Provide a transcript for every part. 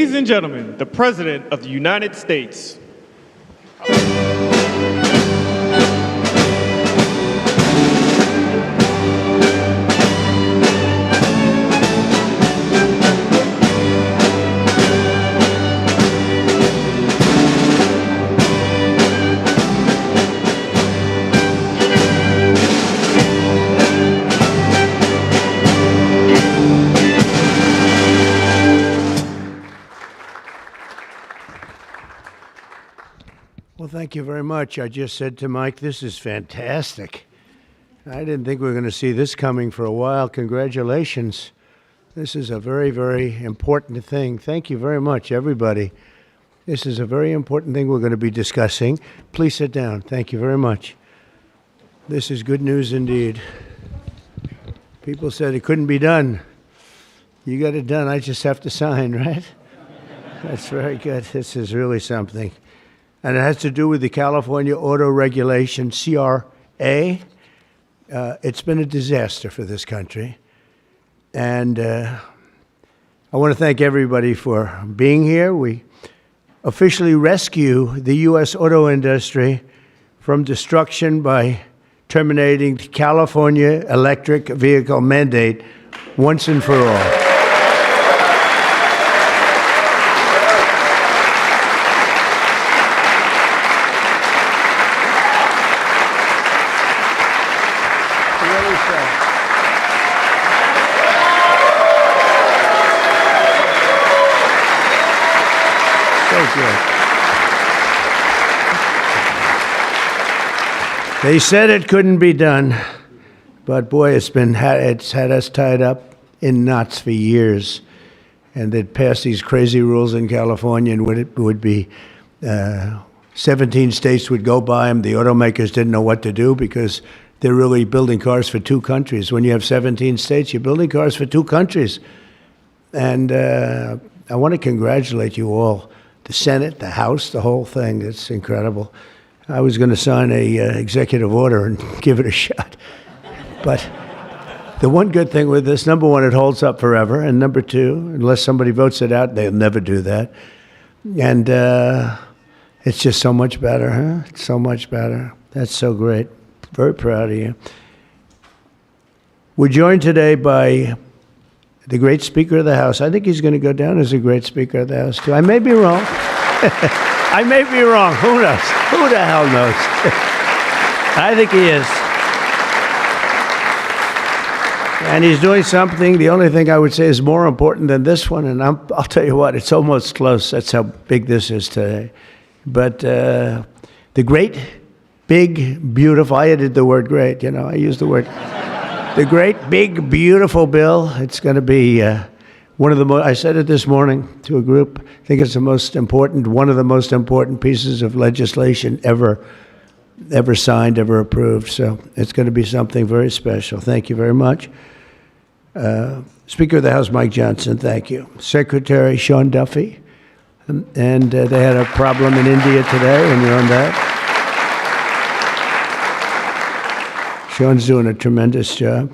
Ladies and gentlemen, the President of the United States. Well, thank you very much. I just said to Mike, this is fantastic. I didn't think we were going to see this coming for a while. Congratulations. This is a very, very important thing. Thank you very much, everybody. This is a very important thing we're going to be discussing. Please sit down. Thank you very much. This is good news indeed. People said it couldn't be done. You got it done. I just have to sign, right? That's very good. This is really something. And it has to do with the California Auto Regulation, CRA. It's been a disaster for this country. And I want to thank everybody for being here. We officially rescue the U.S. auto industry from destruction by terminating the California electric vehicle mandate once and for all. They said it couldn't be done, but boy, it's had us tied up in knots for years. And they'd pass these crazy rules in California, and it would be 17 states would go by them. The automakers didn't know what to do because they're really building cars for two countries. When you have 17 states, you're building cars for two countries. And I want to congratulate you all, the Senate, the House, the whole thing. It's incredible. I was going to sign a executive order and give it a shot. But the one good thing with this, number one, it holds up forever. And number two, unless somebody votes it out, they'll never do that. And it's just so much better, huh? It's so much better. That's so great. Very proud of you. We're joined today by the great Speaker of the House. I think he's going to go down as a great Speaker of the House, too. I may be wrong. I may be wrong. Who knows? Who the hell knows? I think he is. And he's doing something, the only thing I would say is more important than this one, and I'll tell you what, it's almost close. That's how big this is today. But the great, big, beautiful, I added the word great, I used the word. The great, big, beautiful bill. It's going to be one of the most, I said it this morning to a group, I think it's the most important, one of the most important pieces of legislation ever signed, ever approved. So it's going to be something very special. Thank you very much. Speaker of the House, Mike Johnson, thank you. Secretary Sean Duffy, and they had a problem in India today, and you're on that. Sean's doing a tremendous job.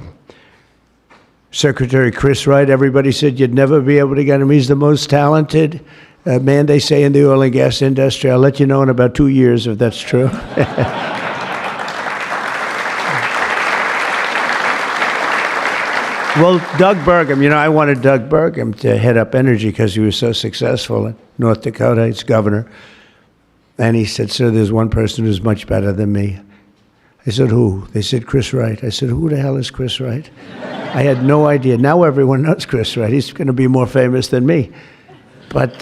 Secretary Chris Wright, everybody said you'd never be able to get him. He's the most talented man, they say, in the oil and gas industry. I'll let you know in about 2 years if that's true. Well, Doug Burgum, I wanted Doug Burgum to head up energy because he was so successful in North Dakota. He's governor. And he said, sir, there's one person who's much better than me. I said, who? They said, Chris Wright. I said, who the hell is Chris Wright? I had no idea. Now everyone knows Chris Wright. He's going to be more famous than me. But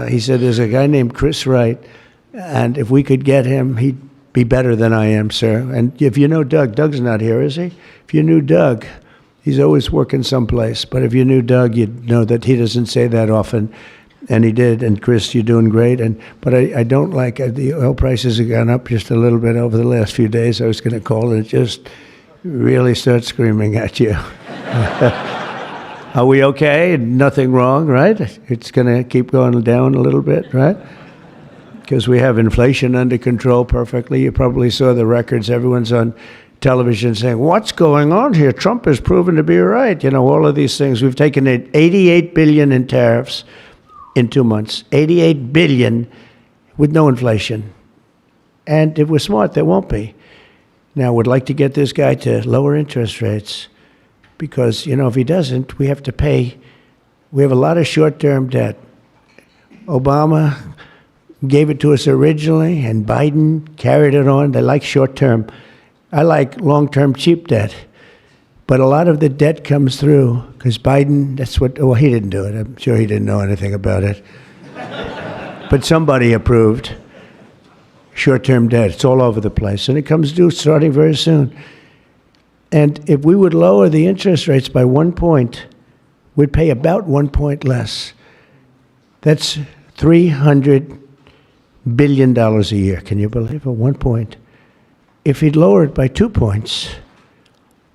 he said, there's a guy named Chris Wright, and if we could get him, he'd be better than I am, sir. And if you know Doug, Doug's not here, is he? If you knew Doug, he's always working someplace. But if you knew Doug, you'd know that he doesn't say that often. And he did. And Chris, you're doing great. But I don't like the oil prices have gone up just a little bit over the last few days. I was going to call it just really start screaming at you. Are we okay? Nothing wrong, right? It's going to keep going down a little bit, right? Because we have inflation under control perfectly. You probably saw the records. Everyone's on television saying, what's going on here? Trump has proven to be right. All of these things. We've taken $88 billion in tariffs in 2 months. $88 billion with no inflation. And if we're smart, there won't be. Now, we'd like to get this guy to lower interest rates because, if he doesn't, we have to pay. We have a lot of short-term debt. Obama gave it to us originally, and Biden carried it on. They like short-term. I like long-term cheap debt. But a lot of the debt comes through because Biden, he didn't do it. I'm sure he didn't know anything about it. But somebody approved short-term debt. It's all over the place. And it comes due starting very soon. And if we would lower the interest rates by 1 point, we'd pay about 1 point less. That's $300 billion a year. Can you believe it? 1 point. If he'd lower it by 2 points,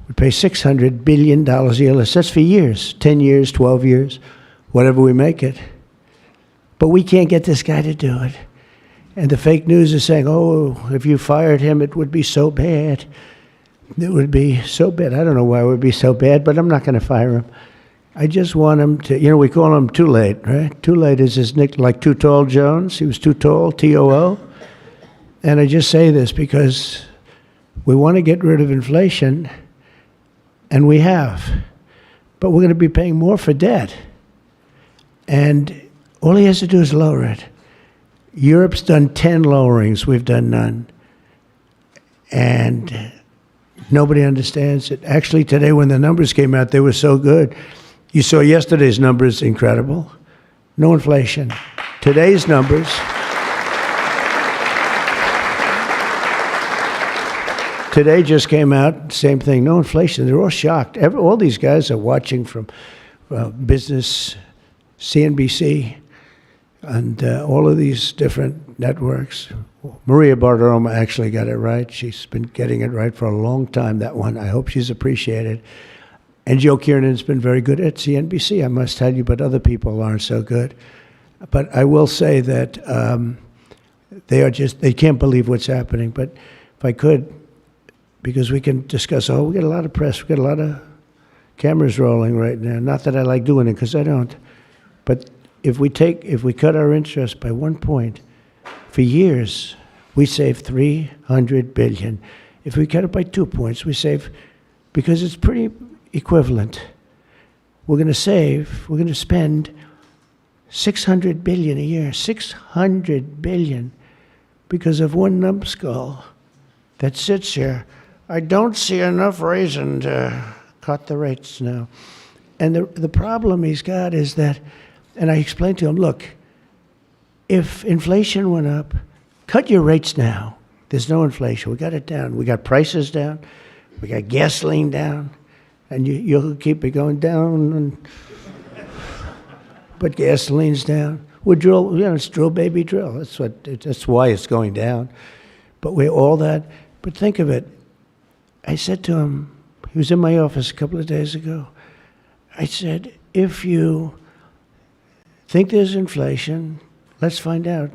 we'd pay $600 billion a year less. That's for years, 10 years, 12 years, whatever we make it. But we can't get this guy to do it. And the fake news is saying, if you fired him, it would be so bad. It would be so bad. I don't know why it would be so bad, but I'm not going to fire him. I just want him to, we call him Too Late, right? Too Late is his nickname, like Too Tall Jones. He was too tall, T-O-O. And I just say this because we want to get rid of inflation, and we have. But we're going to be paying more for debt. And all he has to do is lower it. Europe's done 10 lowerings. We've done none. And nobody understands it. Actually, today when the numbers came out, they were so good. You saw yesterday's numbers, incredible. No inflation. Today's numbers. Today just came out, same thing, no inflation. They're all shocked. All these guys are watching from business, CNBC, and all of these different networks. Maria Bartiromo actually got it right. She's been getting it right for a long time, that one. I hope she's appreciated. And Joe Kiernan's been very good at CNBC, I must tell you, but other people aren't so good. But I will say that they can't believe what's happening. But if I could, because we can discuss, we get a lot of press, we get a lot of cameras rolling right now. Not that I like doing it, because I don't. But if we cut our interest by 1 point, for years, we save $300 billion. If we cut it by 2 points, we save, because it's pretty equivalent. We're going to spend $600 billion a year, $600 billion, because of one numbskull that sits here. I don't see enough reason to cut the rates now. And the problem he's got is that, and I explained to him, look, if inflation went up, cut your rates now. There's no inflation. We got it down. We got prices down. We got gasoline down. And you'll keep it going down. But gasoline's down. We drill, it's drill, baby, drill. That's why it's going down. But we're all that. But think of it. I said to him, he was in my office a couple of days ago. I said, if you think there's inflation, let's find out.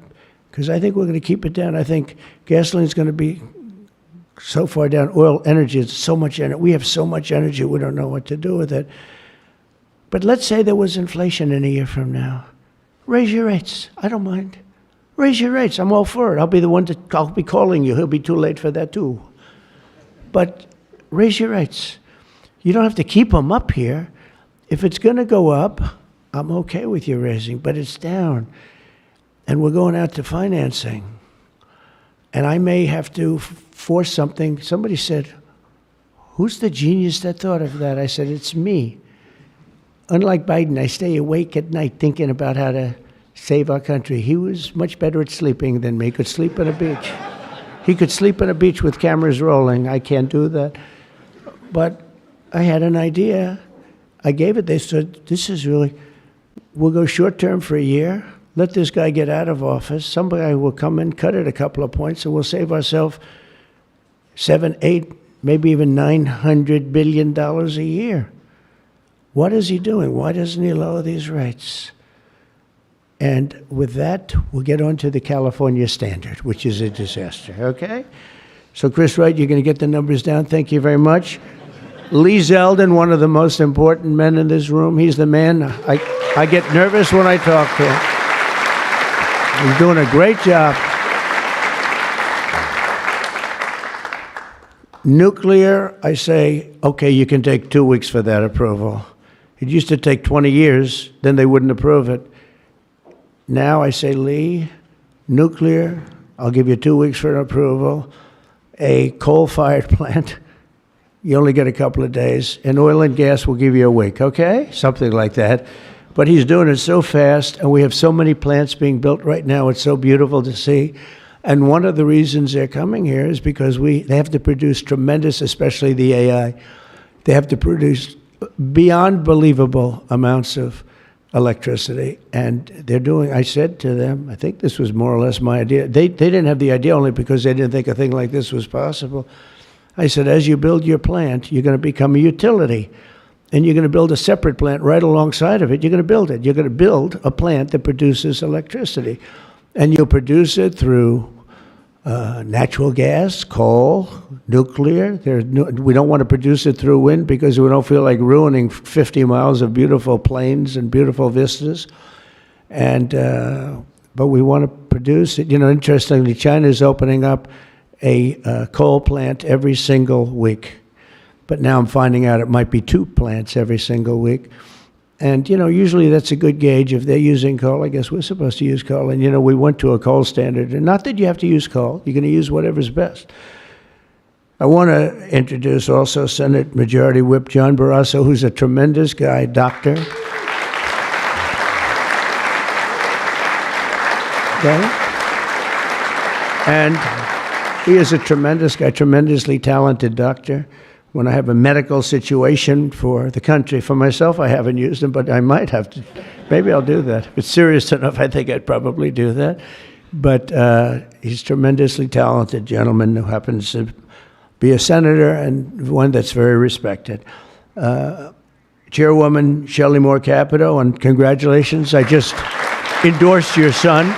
Because I think we're going to keep it down. I think gasoline's going to be so far down. Oil, energy, it's so much energy. We have so much energy, we don't know what to do with it. But let's say there was inflation in a year from now. Raise your rates. I don't mind. Raise your rates. I'm all for it. I'll be calling you. He'll be too late for that too. But raise your rates. You don't have to keep them up here. If it's going to go up, I'm okay with you raising, but it's down. And we're going out to financing. And I may have to force something. Somebody said, who's the genius that thought of that? I said, it's me. Unlike Biden, I stay awake at night thinking about how to save our country. He was much better at sleeping than me. He could sleep on a beach. He could sleep on a beach with cameras rolling. I can't do that. But I had an idea. I gave it. They said, this is really, we'll go short term for a year. Let this guy get out of office. Somebody will come in, cut it a couple of points, and we'll save ourselves $7, $8, maybe even $900 billion a year. What is he doing? Why doesn't he lower these rates? And with that, we'll get on to the California standard, which is a disaster, okay? So, Chris Wright, you're going to get the numbers down. Thank you very much. Lee Zeldin, one of the most important men in this room. He's the man. I get nervous when I talk to him. He's doing a great job. Nuclear, I say, okay, you can take 2 weeks for that approval. It used to take 20 years, then they wouldn't approve it. Now I say, Lee, nuclear, I'll give you 2 weeks for an approval. A coal-fired plant, you only get a couple of days. And oil and gas will give you a week, okay? Something like that. But he's doing it so fast, and we have so many plants being built right now. It's so beautiful to see. And one of the reasons they're coming here is because they have to produce tremendous, especially the AI, they have to produce beyond believable amounts of electricity. And they're doing, I said to them, I think this was more or less my idea. They didn't have the idea only because they didn't think a thing like this was possible. I said, as you build your plant, you're going to become a utility. And you're going to build a separate plant right alongside of it. You're going to build it. You're going to build a plant that produces electricity. And you'll produce it through natural gas, coal, nuclear. We don't want to produce it through wind because we don't feel like ruining 50 miles of beautiful plains and beautiful vistas. And but we want to produce it. You know, interestingly, China is opening up a coal plant every single week. But now I'm finding out it might be 2 plants every single week. And, you know, usually that's a good gauge. If they're using coal, I guess we're supposed to use coal. And, you know, we went to a coal standard. And not that you have to use coal. You're going to use whatever's best. I want to introduce also Senate Majority Whip John Barrasso, who's a tremendous guy, doctor. Okay? And he is a tremendous guy, tremendously talented doctor. When I have a medical situation for the country, for myself, I haven't used him, but I might have to. Maybe I'll do that. If it's serious enough, I think I'd probably do that. But he's a tremendously talented gentleman who happens to be a senator and one that's very respected. Chairwoman Shelley Moore Capito, and congratulations. I just endorsed your son.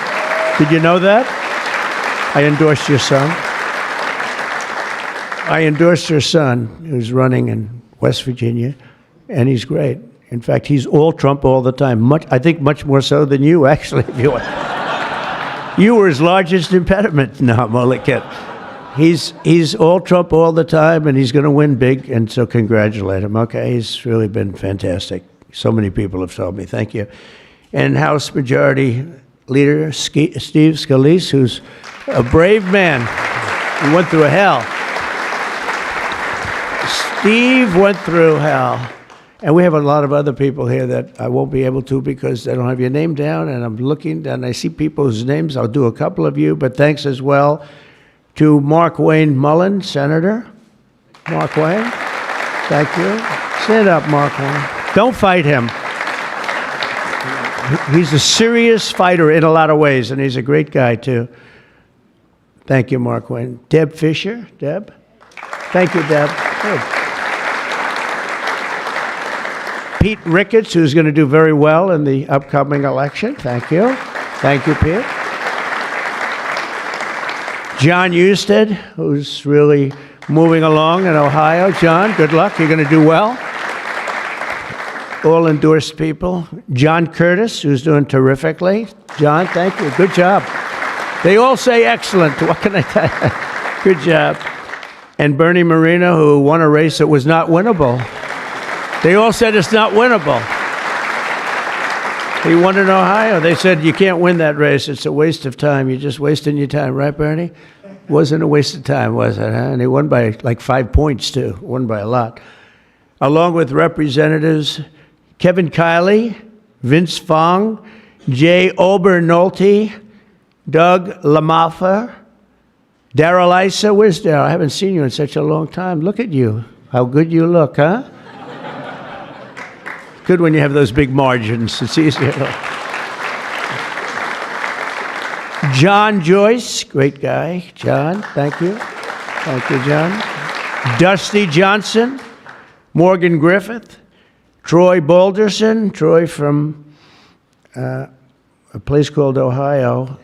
Did you know that? I endorsed your son. I endorsed your son, who's running in West Virginia, and he's great. In fact, he's all Trump all the time. I think much more so than you, actually. If you want. You were his largest impediment. No, I'm only kidding. He's all Trump all the time, and he's going to win big, and so congratulate him. Okay, he's really been fantastic. So many people have told me. Thank you. And House Majority Leader Steve Scalise, who's a brave man. He went through hell. Steve went through hell. And we have a lot of other people here that I won't be able to because they don't have your name down, and I'm looking, and I see people's names. I'll do a couple of you, but thanks as well to Mark Wayne Mullen, Senator. Mark Wayne, thank you. Stand up, Mark Wayne. Don't fight him. He's a serious fighter in a lot of ways, and he's a great guy, too. Thank you, Mark Wayne. Deb Fisher. Deb? Thank you, Deb. Good. Pete Ricketts, who's going to do very well in the upcoming election. Thank you. Thank you, Pete. John Husted, who's really moving along in Ohio. John, good luck. You're going to do well. All endorsed people. John Curtis, who's doing terrifically. John, thank you. Good job. They all say excellent. What can I tell you? Good job. And Bernie Moreno, who won a race that was not winnable. They all said it's not winnable. He won in Ohio. They said, you can't win that race. It's a waste of time. You're just wasting your time. Right, Bernie? Wasn't a waste of time, was it? Huh? And he won by like 5 points, too. Won by a lot. Along with Representatives Kevin Kiley, Vince Fong, Jay Obernolte, Doug Lamaffer, Darrell Issa. Where's Darrell? I haven't seen you in such a long time. Look at you. How good you look, huh? Good when you have those big margins. It's easier. John Joyce, great guy. John, thank you. Thank you, John. Dusty Johnson, Morgan Griffith, Troy Balderson, Troy from a place called Ohio,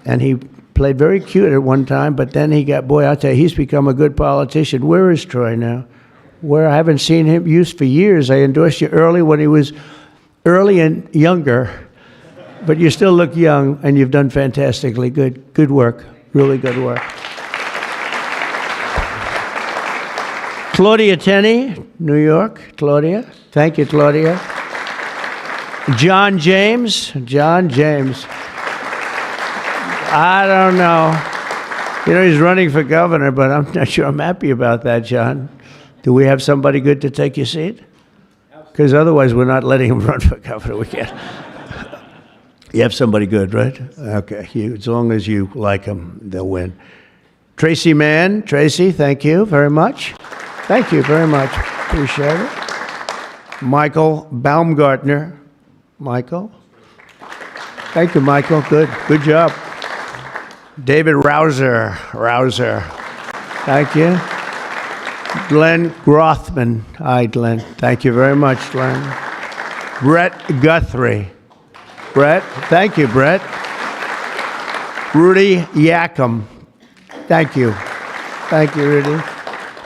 and he played very cute at one time, but then he got, boy, I'll tell you, he's become a good politician. Where is Troy now? Where I haven't seen him used for years. I endorsed you early when he was early and younger. But you still look young, and you've done fantastically good work, really good work. Claudia Tenney, New York. Claudia. Thank you, Claudia. John James. I don't know. You know, he's running for governor, but I'm not sure I'm happy about that, John. Do we have somebody good to take your seat? Because otherwise we're not letting him run for governor. We can't. You have somebody good, right? Okay. As long as you like him, they'll win. Tracy Mann. Tracy, thank you very much. Thank you very much. Appreciate it. Michael Baumgartner. Michael. Thank you, Michael. Good job. David Rouser. Thank you. Glenn Grothman. Hi, Glenn. Thank you very much, Glenn. Brett Guthrie. Brett. Thank you, Brett. Rudy Yackham. Thank you. Thank you, Rudy.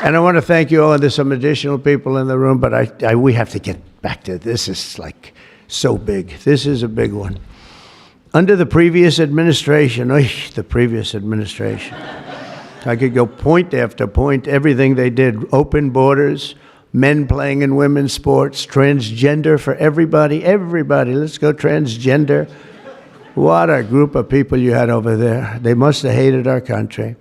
And I want to thank you all. And there's some additional people in the room, but we have to get back to this. Is like so big. This is a big one. Under the previous administration, I could go point after point, everything they did, open borders, men playing in women's sports, transgender for everybody, let's go transgender. What a group of people you had over there. They must have hated our country.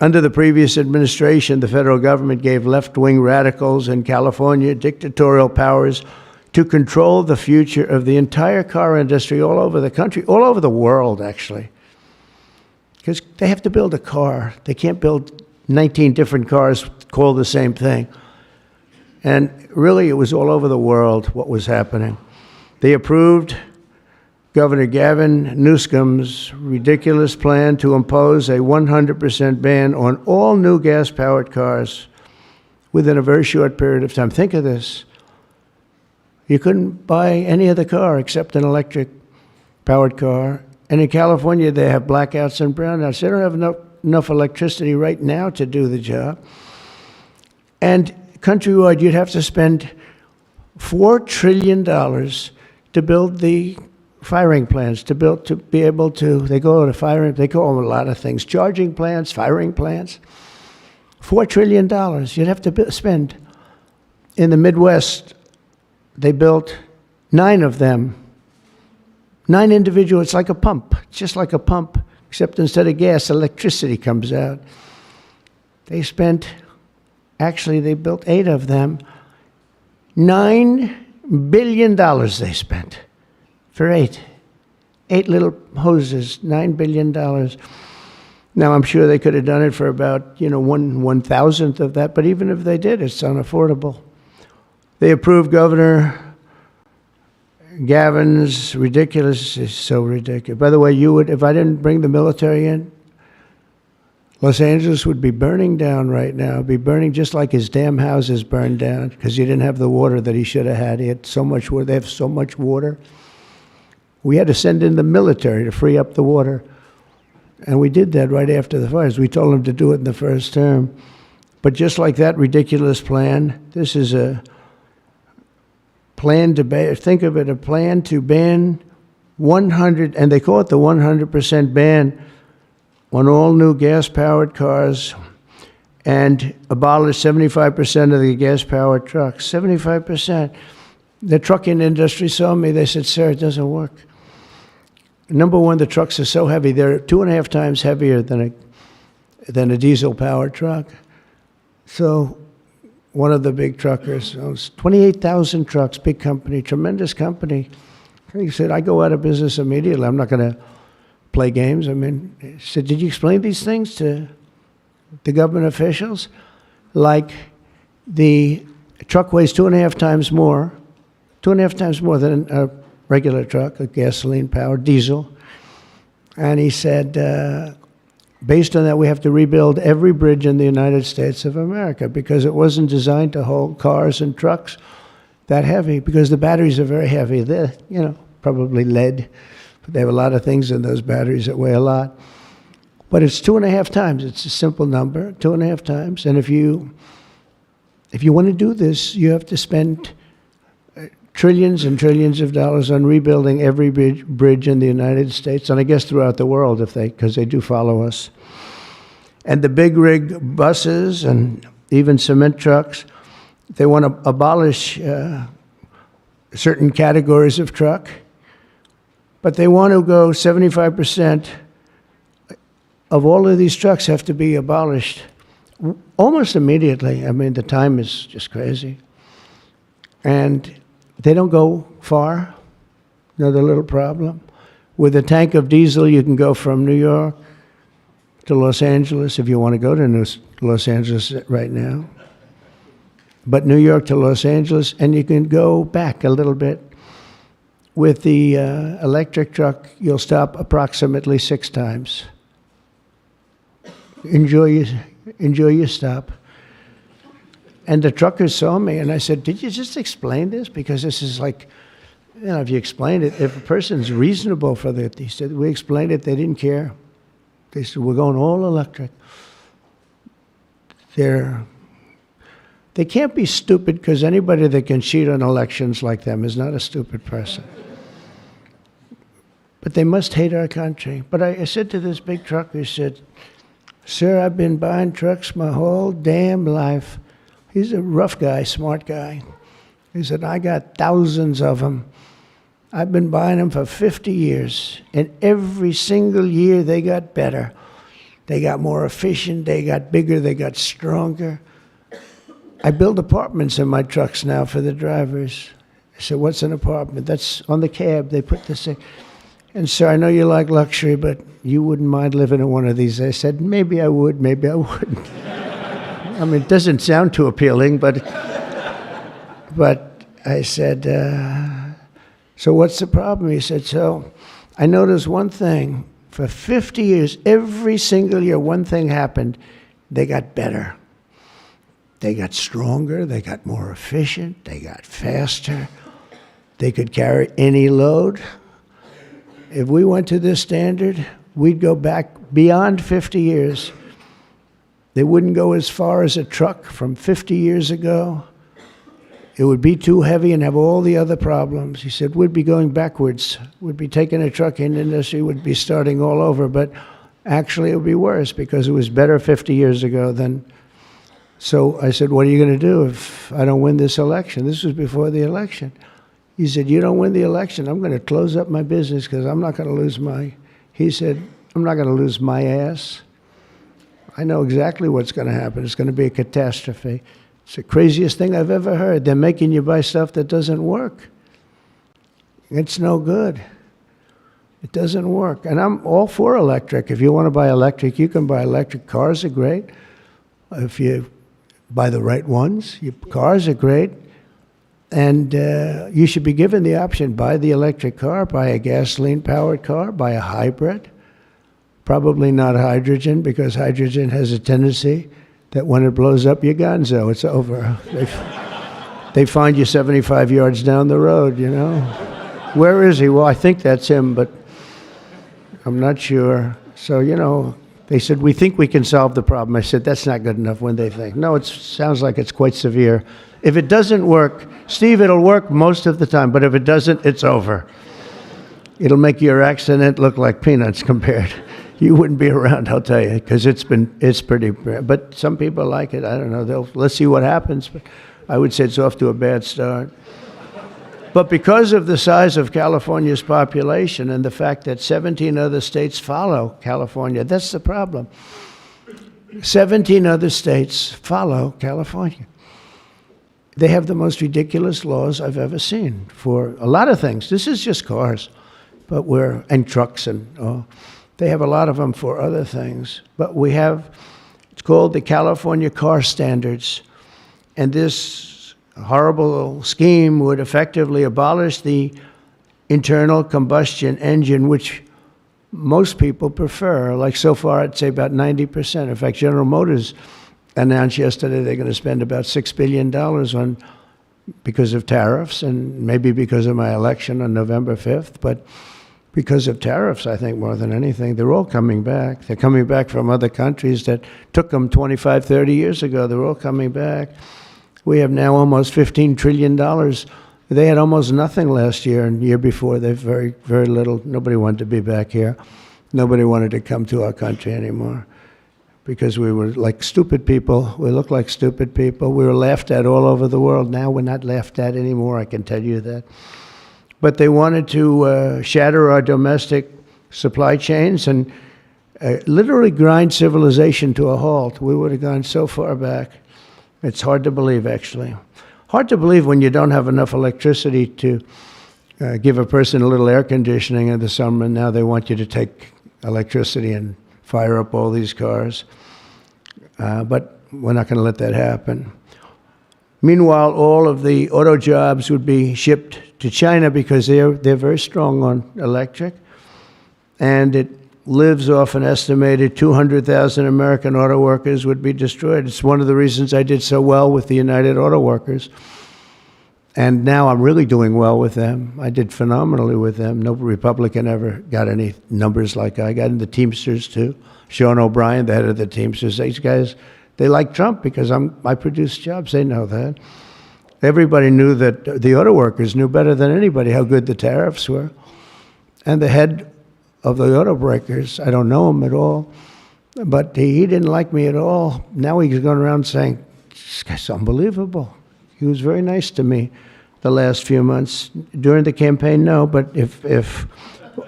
Under the previous administration, the federal government gave left-wing radicals in California dictatorial powers to control the future of the entire car industry all over the country, all over the world, actually. Because they have to build a car. They can't build 19 different cars called the same thing. And really, it was all over the world what was happening. They approved Governor Gavin Newsom's ridiculous plan to impose a 100% ban on all new gas-powered cars within a very short period of time. Think of this. You couldn't buy any other car except an electric-powered car. And in California, they have blackouts and brownouts. They don't have enough electricity right now to do the job. And countrywide, you'd have to spend $4 trillion to build the firing plants, to be able to, they call them a lot of things, charging plants, firing plants. $4 trillion you'd have to spend. In the Midwest, they built 9 of them. 9 individual, it's like a pump, just like a pump, except instead of gas, electricity comes out. They built 8 of them. $9 billion they spent for 8 little hoses, $9 billion. Now, I'm sure they could have done it for about, 1/1000th of that, but even if they did, it's unaffordable. They approved Governor Gavin's ridiculous, it's so ridiculous. By the way, if I didn't bring the military in, Los Angeles would be burning down right now. It'd be burning just like his damn houses burned down because he didn't have the water that he should have had. He had so much water. They have so much water. We had to send in the military to free up the water. And we did that right after the fires. We told them to do it in the first term. But just like that ridiculous plan, this is a plan to ban, think of it, a plan to ban 100, and they call it the 100% ban on all new gas-powered cars and abolish 75% of the gas-powered trucks. 75%. The trucking industry saw me. They said, sir, it doesn't work. Number one, the trucks are so heavy. They're 2.5 times heavier than a diesel-powered truck. So one of the big truckers owns 28,000 trucks, big company, tremendous company. He said, I go out of business immediately. I'm not going to play games. He said, did you explain these things to the government officials? Like the truck weighs 2.5 times more than a regular truck, a gasoline-powered diesel. And he said, based on that, we have to rebuild every bridge in the United States of America because it wasn't designed to hold cars and trucks that heavy because the batteries are very heavy. They're, probably lead, but they have a lot of things in those batteries that weigh a lot. But it's 2.5 times. It's a simple number, 2.5 times. And if you want to do this, you have to spend trillions and trillions of dollars on rebuilding every bridge in the United States, and I guess throughout the world, because they do follow us. And the big rig buses and even cement trucks, they want to abolish certain categories of truck, but they want to go 75% of all of these trucks have to be abolished almost immediately. I mean, the time is just crazy. And they don't go far. Another little problem. With a tank of diesel, you can go from New York to Los Angeles if you want to go to Los Angeles right now. But New York to Los Angeles, and you can go back a little bit. With the electric truck, you'll stop approximately 6 times. Enjoy your stop. And the truckers saw me, and I said, did you just explain this? Because this is like, if you explain it, if a person's reasonable for that, he said, we explained it, they didn't care. They said, we're going all electric. They can't be stupid, because anybody that can cheat on elections like them is not a stupid person. But they must hate our country. But I said to this big trucker, he said, sir, I've been buying trucks my whole damn life. He's a rough guy, smart guy. He said, I got thousands of them. I've been buying them for 50 years. And every single year they got better. They got more efficient, they got bigger, they got stronger. I build apartments in my trucks now for the drivers. I said, what's an apartment? That's on the cab. They put this in. And sir, I know you like luxury, but you wouldn't mind living in one of these. I said, maybe I would, maybe I wouldn't. I mean, it doesn't sound too appealing, but I said, so what's the problem? He said, so I noticed one thing. For 50 years, every single year, one thing happened. They got better. They got stronger. They got more efficient. They got faster. They could carry any load. If we went to this standard, we'd go back beyond 50 years. They wouldn't go as far as a truck from 50 years ago. It would be too heavy and have all the other problems. He said, we'd be going backwards. We'd be taking a trucking industry, would be starting all over. But actually, it would be worse because it was better 50 years ago than. So I said, what are you going to do if I don't win this election? This was before the election. He said, you don't win the election, I'm going to close up my business because I'm not going to lose he said, I'm not going to lose my ass. I know exactly what's going to happen. It's going to be a catastrophe. It's the craziest thing I've ever heard. They're making you buy stuff that doesn't work. It's no good. It doesn't work. And I'm all for electric. If you want to buy electric, you can buy electric. Cars are great. If you buy the right ones, cars are great. And you should be given the option, buy the electric car, buy a gasoline-powered car, buy a hybrid. Probably not hydrogen, because hydrogen has a tendency that when it blows up, you're gonzo. It's over. They find you 75 yards down the road, Where is he? Well, I think that's him, but I'm not sure. So, they said, we think we can solve the problem. I said, that's not good enough when they think. No, it sounds like it's quite severe. If it doesn't work, Steve, it'll work most of the time, but if it doesn't, it's over. It'll make your accident look like peanuts compared. You wouldn't be around, I'll tell you, because it's pretty bad. But some people like it. I don't know. Let's see what happens. But I would say it's off to a bad start. But because of the size of California's population and the fact that 17 other states follow California, that's the problem. 17 other states follow California. They have the most ridiculous laws I've ever seen for a lot of things. This is just cars, and trucks, and they have a lot of them for other things. But it's called the California Car Standards, and this horrible scheme would effectively abolish the internal combustion engine, which most people prefer. Like so far, I'd say about 90%. In fact, General Motors announced yesterday they're going to spend about $6 billion because of tariffs, and maybe because of my election on November 5th, but because of tariffs, I think, more than anything. They're all coming back. They're coming back from other countries that took them 25, 30 years ago. They're all coming back. We have now almost $15 trillion They had almost nothing last year, and the year before they very, very little. Nobody wanted to be back here. Nobody wanted to come to our country anymore because we were like stupid people. We looked like stupid people. We were laughed at all over the world. Now we're not laughed at anymore, I can tell you that. But they wanted to shatter our domestic supply chains and literally grind civilization to a halt. We would have gone so far back. It's hard to believe, actually. Hard to believe when you don't have enough electricity to give a person a little air conditioning in the summer, and now they want you to take electricity and fire up all these cars. But we're not going to let that happen. Meanwhile, all of the auto jobs would be shipped to China because they're very strong on electric, and it lives off an estimated 200,000 American auto workers would be destroyed. It's one of the reasons I did so well with the United Auto Workers. And now I'm really doing well with them. I did phenomenally with them. No Republican ever got any numbers like I got. And the Teamsters, too. Sean O'Brien, the head of the Teamsters. These guys, they like Trump because I produce jobs. They know that. Everybody knew that the auto workers knew better than anybody how good the tariffs were. And the head of the auto breakers, I don't know him at all, but he didn't like me at all. Now he's going around saying, this guy's unbelievable. He was very nice to me the last few months. During the campaign, no, but if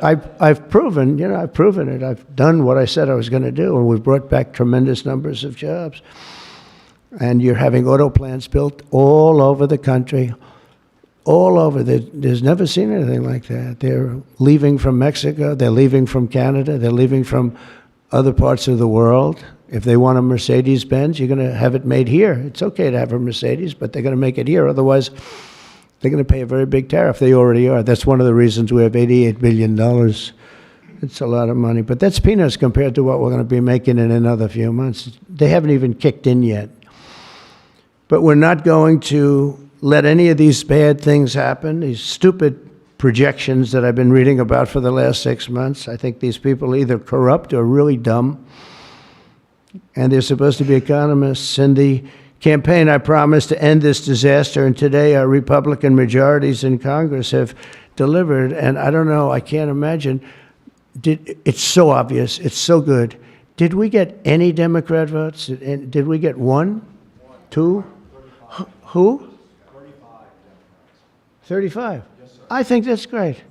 I've proven, I've proven it. I've done what I said I was going to do, and we've brought back tremendous numbers of jobs. And you're having auto plants built all over the country, all over. There's never seen anything like that. They're leaving from Mexico. They're leaving from Canada. They're leaving from other parts of the world. If they want a Mercedes-Benz, you're going to have it made here. It's okay to have a Mercedes, but they're going to make it here. Otherwise, they're going to pay a very big tariff. They already are. That's one of the reasons we have $88 billion. It's a lot of money. But that's peanuts compared to what we're going to be making in another few months. They haven't even kicked in yet. But we're not going to let any of these bad things happen, these stupid projections that I've been reading about for the last 6 months. I think these people are either corrupt or really dumb. And they're supposed to be economists. In the campaign, I promised to end this disaster, and today our Republican majorities in Congress have delivered. And I don't know, I can't imagine. It's so obvious. It's so good. Did we get any Democrat votes? Did we get one? Two? Who? 35. Yes, sir. I think that's great.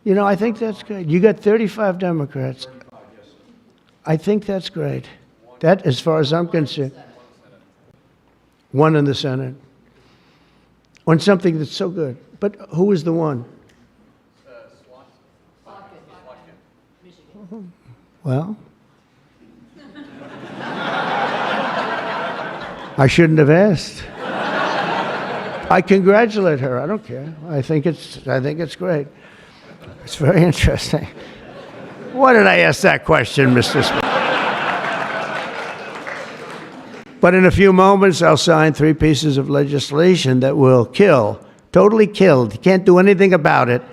I think that's great. You got 35 Democrats. 35, yes, sir. I think that's great. That, as far as I'm concerned, one in the Senate. On something that's so good. But who is the one? Well, I shouldn't have asked. I congratulate her. I don't care. I think it's great. It's very interesting. Why did I ask that question, Mr. Speaker? But in a few moments, I'll sign 3 pieces of legislation that will kill, totally kill. They can't do anything about it.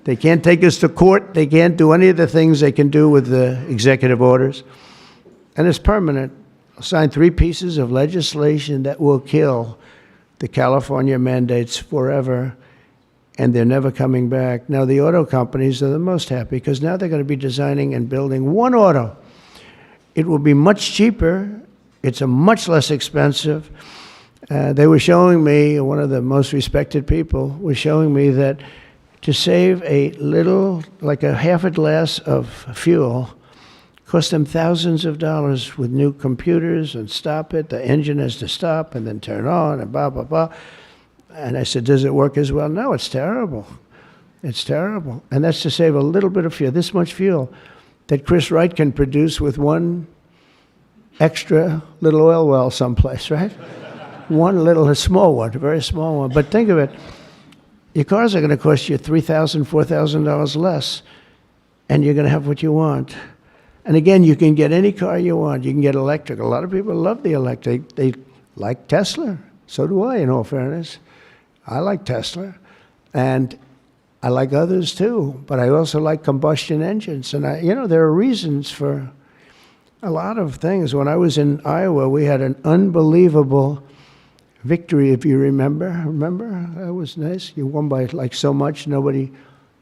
They can't take us to court. They can't do any of the things they can do with the executive orders. And it's permanent. I'll sign 3 pieces of legislation that will kill the California mandates forever, and they're never coming back. Now, the auto companies are the most happy because now they're going to be designing and building one auto. It will be much cheaper. It's a much less expensive. They were showing me, one of the most respected people was showing me that to save a little, like a half a glass of fuel, cost them thousands of dollars with new computers and stop it. The engine has to stop and then turn on and blah, blah, blah. And I said, does it work as well? No, it's terrible. It's terrible. And that's to save a little bit of fuel, this much fuel that Chris Wright can produce with one extra little oil well someplace, right? One little, a small one, a very small one. But think of it. Your cars are going to cost you $3,000, $4,000 less, and you're going to have what you want. And again, you can get any car you want. You can get electric. A lot of people love the electric. They like Tesla. So do I, in all fairness. I like Tesla. And I like others too. But I also like combustion engines. And there are reasons for a lot of things. When I was in Iowa, we had an unbelievable victory, if you remember. Remember? That was nice. You won by like so much, nobody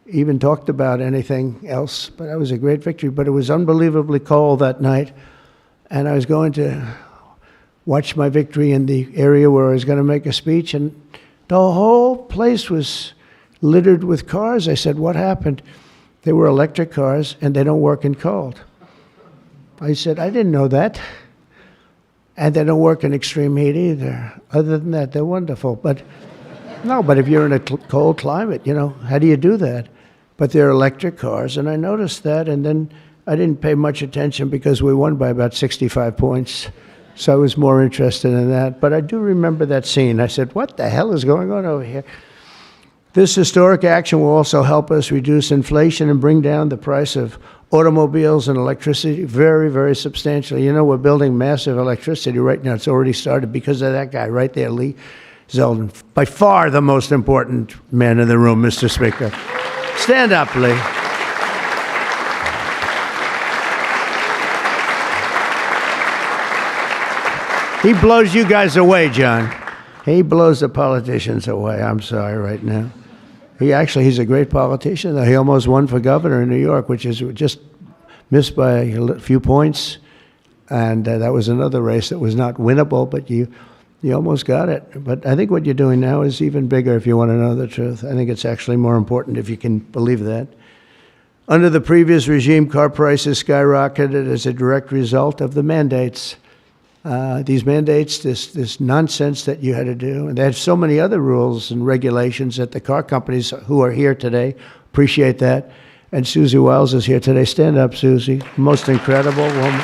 even talked about anything else. But that was a great victory. But it was unbelievably cold that night. And I was going to watch my victory in the area where I was going to make a speech. And the whole place was littered with cars. I said, what happened? They were electric cars, and they don't work in cold. I said, I didn't know that. And they don't work in extreme heat either. Other than that, they're wonderful. But no, but if you're in a cold climate, you know, how do you do that? But they're electric cars, and I noticed that, and then I didn't pay much attention because we won by about 65 points. So I was more interested in that. But I do remember that scene. I said, what the hell is going on over here? This historic action will also help us reduce inflation and bring down the price of automobiles and electricity very, very substantially. You know, we're building massive electricity right now. It's already started because of that guy right there, Lee Zeldin. By far the most important man in the room, Mr. Speaker. Stand up, Lee. He blows you guys away, John. He blows the politicians away. I'm sorry right now. He's a great politician. He almost won for governor in New York, which is just missed by a few points. And that was another race that was not winnable, but you almost got it. But I think what you're doing now is even bigger if you want to know the truth. I think it's actually more important if you can believe that. Under the previous regime, car prices skyrocketed as a direct result of the mandates. These mandates, this nonsense that you had to do. And they had so many other rules and regulations that the car companies who are here today appreciate that. And Susie Wiles is here today. Stand up, Susie. Most incredible woman.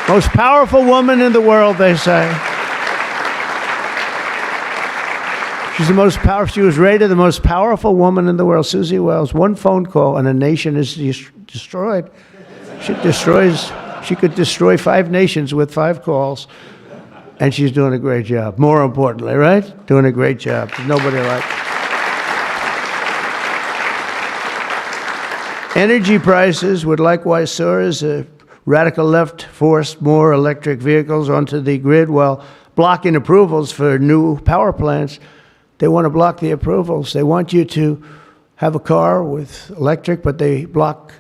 Most powerful woman in the world, they say. She's the most powerful. She was rated the most powerful woman in the world. Susie Wiles. One phone call and a nation is destroyed. She could destroy 5 nations with 5 calls, and she's doing a great job. More importantly, right? Doing a great job. Nobody like. Energy prices would likewise soar as a radical left forced more electric vehicles onto the grid while blocking approvals for new power plants. They want to block the approvals. They want you to have a car with electric, but they block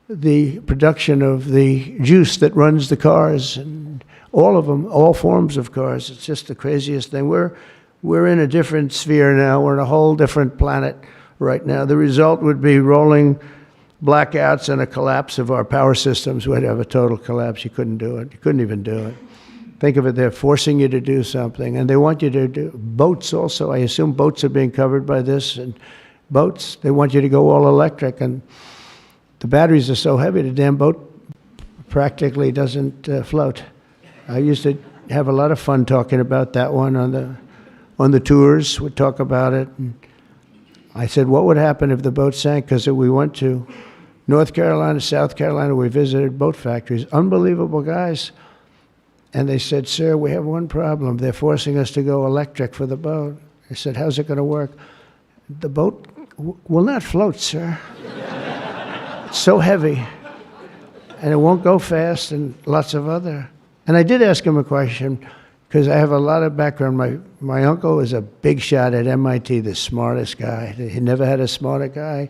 the production of the juice that runs the cars, and all of them, all forms of cars. It's just the craziest thing. We're in a different sphere now. We're in a whole different planet right now. The result would be rolling blackouts and a collapse of our power systems. We'd have a total collapse. You couldn't do it. You couldn't even do it. Think of it, they're forcing you to do something, and they want you to do boats also. I assume boats are being covered by this, and boats, they want you to go all electric, and the batteries are so heavy, the damn boat practically doesn't float. I used to have a lot of fun talking about that one on the tours. We'd talk about it. And I said, what would happen if the boat sank? Because we went to North Carolina, South Carolina. We visited boat factories. Unbelievable guys. And they said, sir, we have one problem. They're forcing us to go electric for the boat. I said, how's it going to work? The boat will not float, sir. So heavy, and it won't go fast, and lots of other. And I did ask him a question, because I have a lot of background. My uncle was a big shot at MIT, the smartest guy. He never had a smarter guy,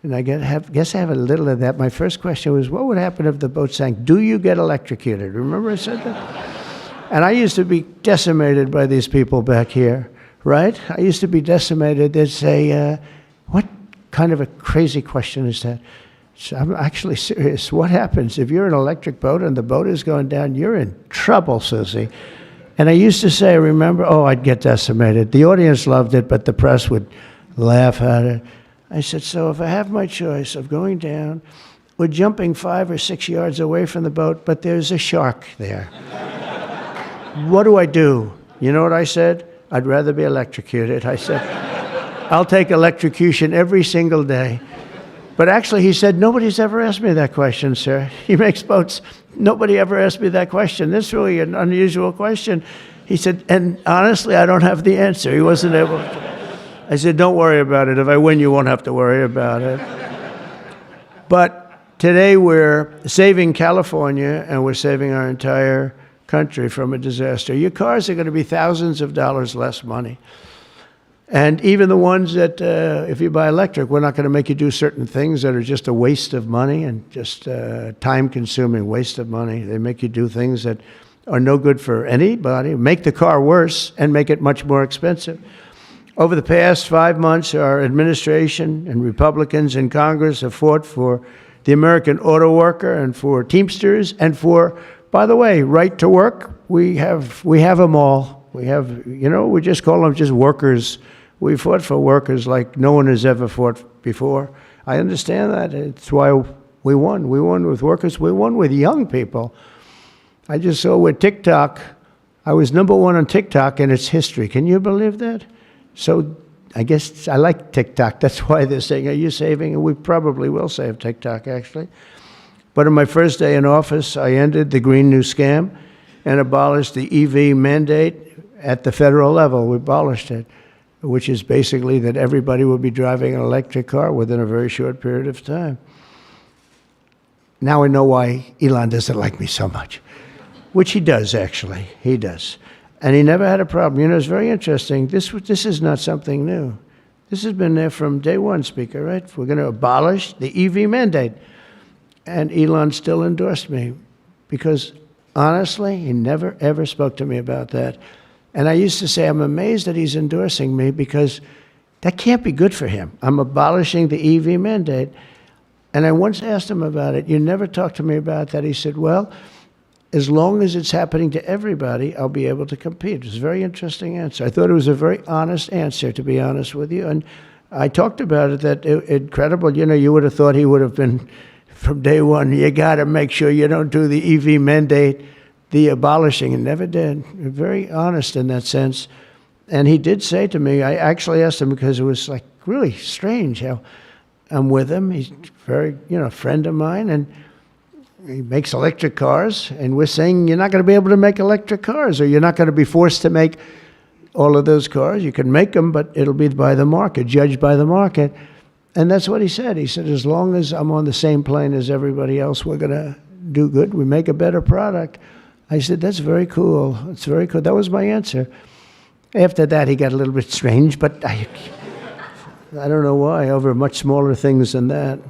and I guess I have a little of that. My first question was, what would happen if the boat sank? Do you get electrocuted? Remember I said that? And I used to be decimated by these people back here, right? I used to be decimated. They'd say, what kind of a crazy question is that? So I'm actually serious. What happens if you're an electric boat and the boat is going down? You're in trouble, Susie. And I used to say, remember, I'd get decimated. The audience loved it, but the press would laugh at it. I said, so if I have my choice of going down or jumping 5 or 6 yards away from the boat, but there's a shark there, what do I do? You know what I said? I'd rather be electrocuted. I said, I'll take electrocution every single day. But actually, he said, nobody's ever asked me that question, sir. He makes boats. Nobody ever asked me that question. This is really an unusual question. He said, and honestly, I don't have the answer. He wasn't able to. I said, don't worry about it. If I win, you won't have to worry about it. But today we're saving California, and we're saving our entire country from a disaster. Your cars are going to be thousands of dollars less money. And even the ones that, if you buy electric, we're not going to make you do certain things that are just a waste of money and just time-consuming waste of money. They make you do things that are no good for anybody, make the car worse, and make it much more expensive. Over the past 5 months, our administration and Republicans in Congress have fought for the American auto worker and for Teamsters and for, by the way, right to work. We have them all. We have, we just call them just workers. We fought for workers like no one has ever fought before. I understand that. It's why we won. We won with workers. We won with young people. I just saw with TikTok, I was number one on TikTok in its history. Can you believe that? So I guess I like TikTok. That's why they're saying, are you saving? And we probably will save TikTok, actually. But on my first day in office, I ended the Green New Scam and abolished the EV mandate at the federal level. We abolished it, which is basically that everybody will be driving an electric car within a very short period of time. Now I know why Elon doesn't like me so much, which he does, actually. He does. And he never had a problem. It's very interesting. This is not something new. This has been there from day one, Speaker, right? We're going to abolish the EV mandate. And Elon still endorsed me because, honestly, he never, ever spoke to me about that. And I used to say, I'm amazed that he's endorsing me because that can't be good for him. I'm abolishing the EV mandate. And I once asked him about it. You never talked to me about that. He said, well, as long as it's happening to everybody, I'll be able to compete. It was a very interesting answer. I thought it was a very honest answer, to be honest with you. And I talked about it, that incredible, you would have thought he would have been, from day one, you got to make sure you don't do the EV mandate, the abolishing, and never did. Very honest in that sense. And he did say to me, I actually asked him because it was like really strange how I'm with him. He's very, a friend of mine, and he makes electric cars, and we're saying you're not going to be able to make electric cars, or you're not going to be forced to make all of those cars. You can make them, but it'll be by the market, judged by the market. And that's what he said. He said, as long as I'm on the same plane as everybody else, we're going to do good. We make a better product. I said, that's very cool. It's very cool. That was my answer. After that, he got a little bit strange, but I don't know why, over much smaller things than that.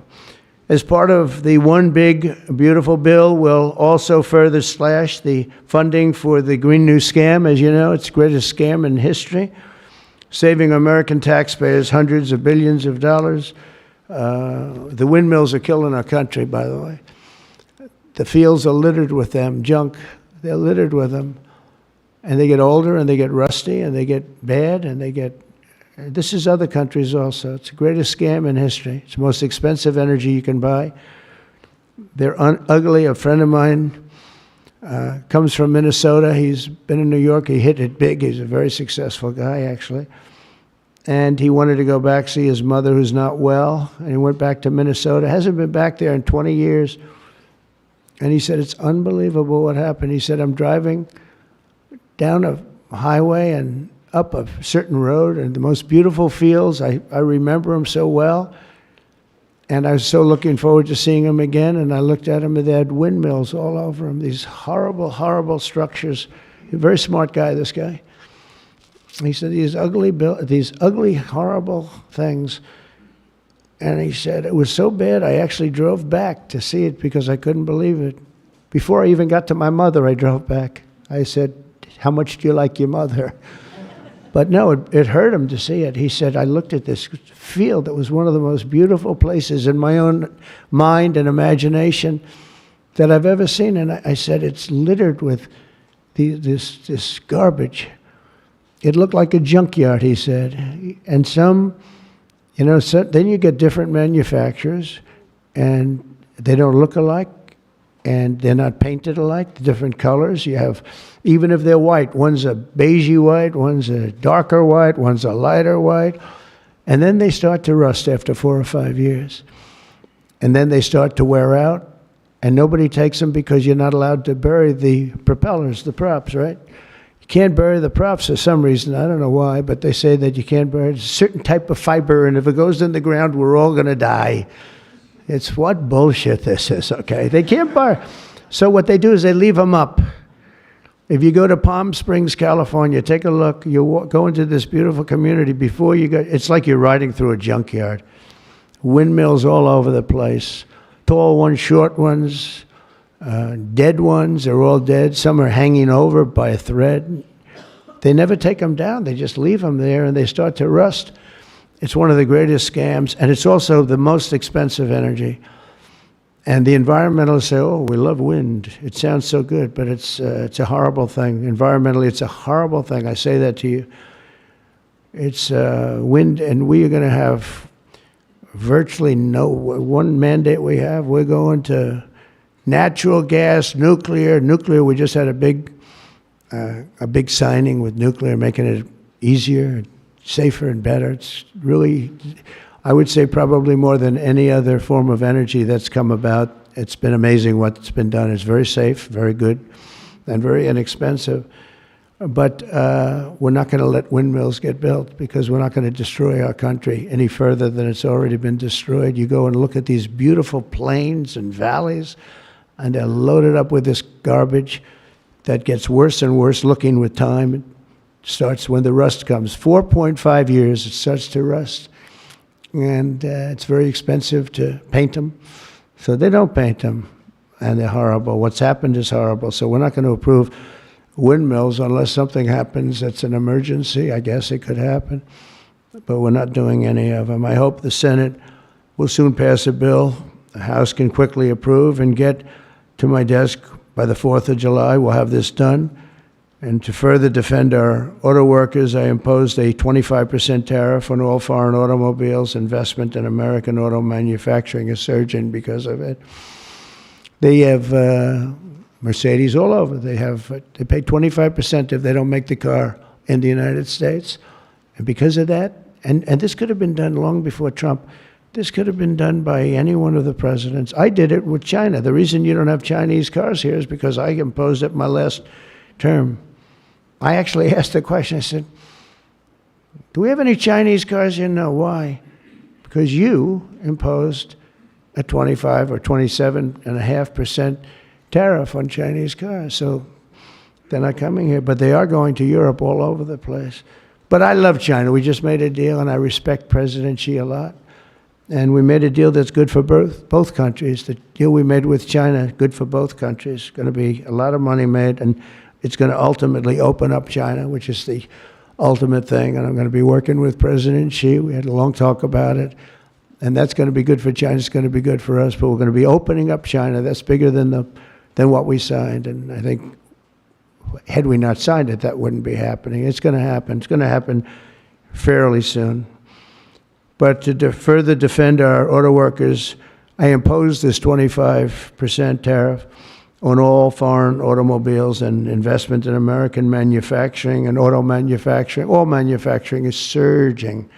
As part of the One Big Beautiful Bill, we'll also further slash the funding for the Green New Scam. As you know, it's the greatest scam in history, saving American taxpayers hundreds of billions of dollars. The windmills are killing our country, by the way. The fields are littered with them, junk. They're littered with them. And they get older, and they get rusty, and they get bad, and they get... This is other countries also. It's the greatest scam in history. It's the most expensive energy you can buy. They're ugly. A friend of mine comes from Minnesota. He's been in New York. He hit it big. He's a very successful guy, actually. And he wanted to go back, see his mother who's not well. And he went back to Minnesota. Hasn't been back there in 20 years. And he said, it's unbelievable what happened. He said, I'm driving down a highway and up a certain road, and the most beautiful fields. I remember them so well. And I was so looking forward to seeing them again. And I looked at them, and they had windmills all over them, these horrible, horrible structures. A very smart guy, this guy. He said, these ugly, horrible things. And he said, it was so bad, I actually drove back to see it because I couldn't believe it. Before I even got to my mother, I drove back. I said, how much do you like your mother? But no, it hurt him to see it. He said, I looked at this field that was one of the most beautiful places in my own mind and imagination that I've ever seen. And I said, it's littered with this garbage. It looked like a junkyard, he said. And some, then you get different manufacturers, and they don't look alike, and they're not painted alike, the different colors. You have, even if they're white, one's a beigey white, one's a darker white, one's a lighter white. And then they start to rust after 4 or 5 years. And then they start to wear out, and nobody takes them because you're not allowed to bury the propellers, the props, right? You can't bury the props for some reason. I don't know why, but they say that you can't bury a certain type of fiber, and if it goes in the ground, we're all going to die. It's what bullshit this is, okay? They can't bury. So what they do is they leave them up. If you go to Palm Springs, California, take a look. You go into this beautiful community. Before you go, it's like you're riding through a junkyard. Windmills all over the place. Tall ones, short ones, dead ones. They're all dead. Some are hanging over by a thread. They never take them down. They just leave them there, and they start to rust. It's one of the greatest scams, and it's also the most expensive energy. And the environmentalists say, oh, we love wind. It sounds so good, but it's a horrible thing. Environmentally, it's a horrible thing. I say that to you. It's wind, and we are going to have virtually no, one mandate we have, we're going to natural gas, nuclear. Nuclear, we just had a big signing with nuclear, making it easier, safer, and better. It's really, I would say, probably more than any other form of energy that's come about. It's been amazing what's been done. It's very safe, very good, and very inexpensive. But we're not going to let windmills get built because we're not going to destroy our country any further than it's already been destroyed. You go and look at these beautiful plains and valleys, and they're loaded up with this garbage that gets worse and worse looking with time. It starts when the rust comes. 4.5 years, it starts to rust. And it's very expensive to paint them. So they don't paint them, and they're horrible. What's happened is horrible. So we're not going to approve windmills unless something happens that's an emergency. I guess it could happen. But we're not doing any of them. I hope the Senate will soon pass a bill the House can quickly approve and get to my desk by the 4th of July. We'll have this done. And to further defend our auto workers, I imposed a 25% tariff on all foreign automobiles. Investment in American auto manufacturing is surging because of it. They have Mercedes all over. They pay 25% if they don't make the car in the United States. And because of that, and this could have been done long before Trump, this could have been done by any one of the presidents. I did it with China. The reason you don't have Chinese cars here is because I imposed it my last term. I actually asked the question, I said, do we have any Chinese cars here? No. Why? Because you imposed a 25 or 27.5% tariff on Chinese cars. So they're not coming here, but they are going to Europe all over the place. But I love China. We just made a deal, and I respect President Xi a lot. And we made a deal that's good for both countries. The deal we made with China, good for both countries. Going to be a lot of money made, and it's going to ultimately open up China, which is the ultimate thing. And I'm going to be working with President Xi. We had a long talk about it. And that's going to be good for China. It's going to be good for us. But we're going to be opening up China. That's bigger than what we signed. And I think had we not signed it, that wouldn't be happening. It's going to happen. It's going to happen fairly soon. But to further defend our auto workers, I imposed this 25% tariff on all foreign automobiles and investment in American manufacturing and auto manufacturing. All manufacturing is surging.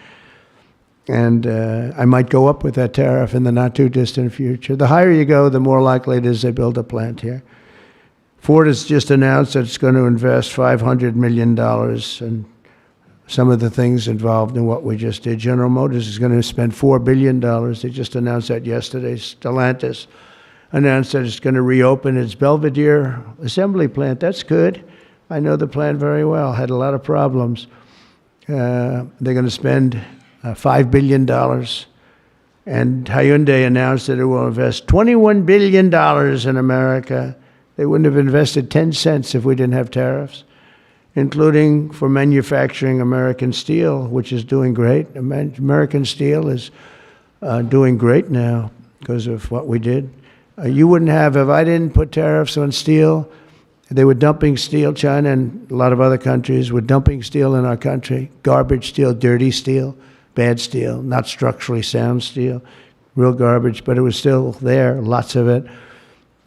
And I might go up with that tariff in the not-too-distant future. The higher you go, the more likely it is they build a plant here. Ford has just announced that it's going to invest $500 million in some of the things involved in what we just did. General Motors is going to spend $4 billion. They just announced that yesterday. Stellantis announced that it's going to reopen its Belvidere assembly plant. That's good. I know the plant very well. Had a lot of problems. They're going to spend $5 billion. And Hyundai announced that it will invest $21 billion in America. They wouldn't have invested 10 cents if we didn't have tariffs, including for manufacturing American steel, which is doing great. American steel is doing great now because of what we did. You wouldn't have, if I didn't put tariffs on steel, they were dumping steel. China and a lot of other countries were dumping steel in our country. Garbage steel, dirty steel, bad steel, not structurally sound steel, real garbage, but it was still there, lots of it.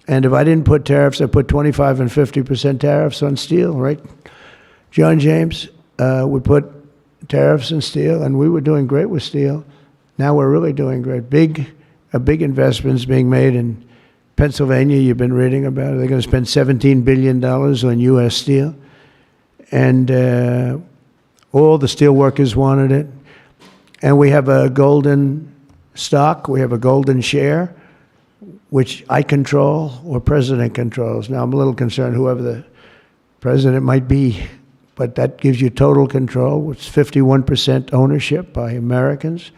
And if I didn't put tariffs, I put 25 and 50% tariffs on steel, right? John James would put tariffs on steel, and we were doing great with steel. Now we're really doing great. A big investment is being made in Pennsylvania. You've been reading about it. They're going to spend $17 billion on U.S. steel. And all the steel workers wanted it. And we have a golden stock. We have a golden share, which I control or President controls. Now, I'm a little concerned whoever the President might be, but that gives you total control. It's 51% ownership by Americans.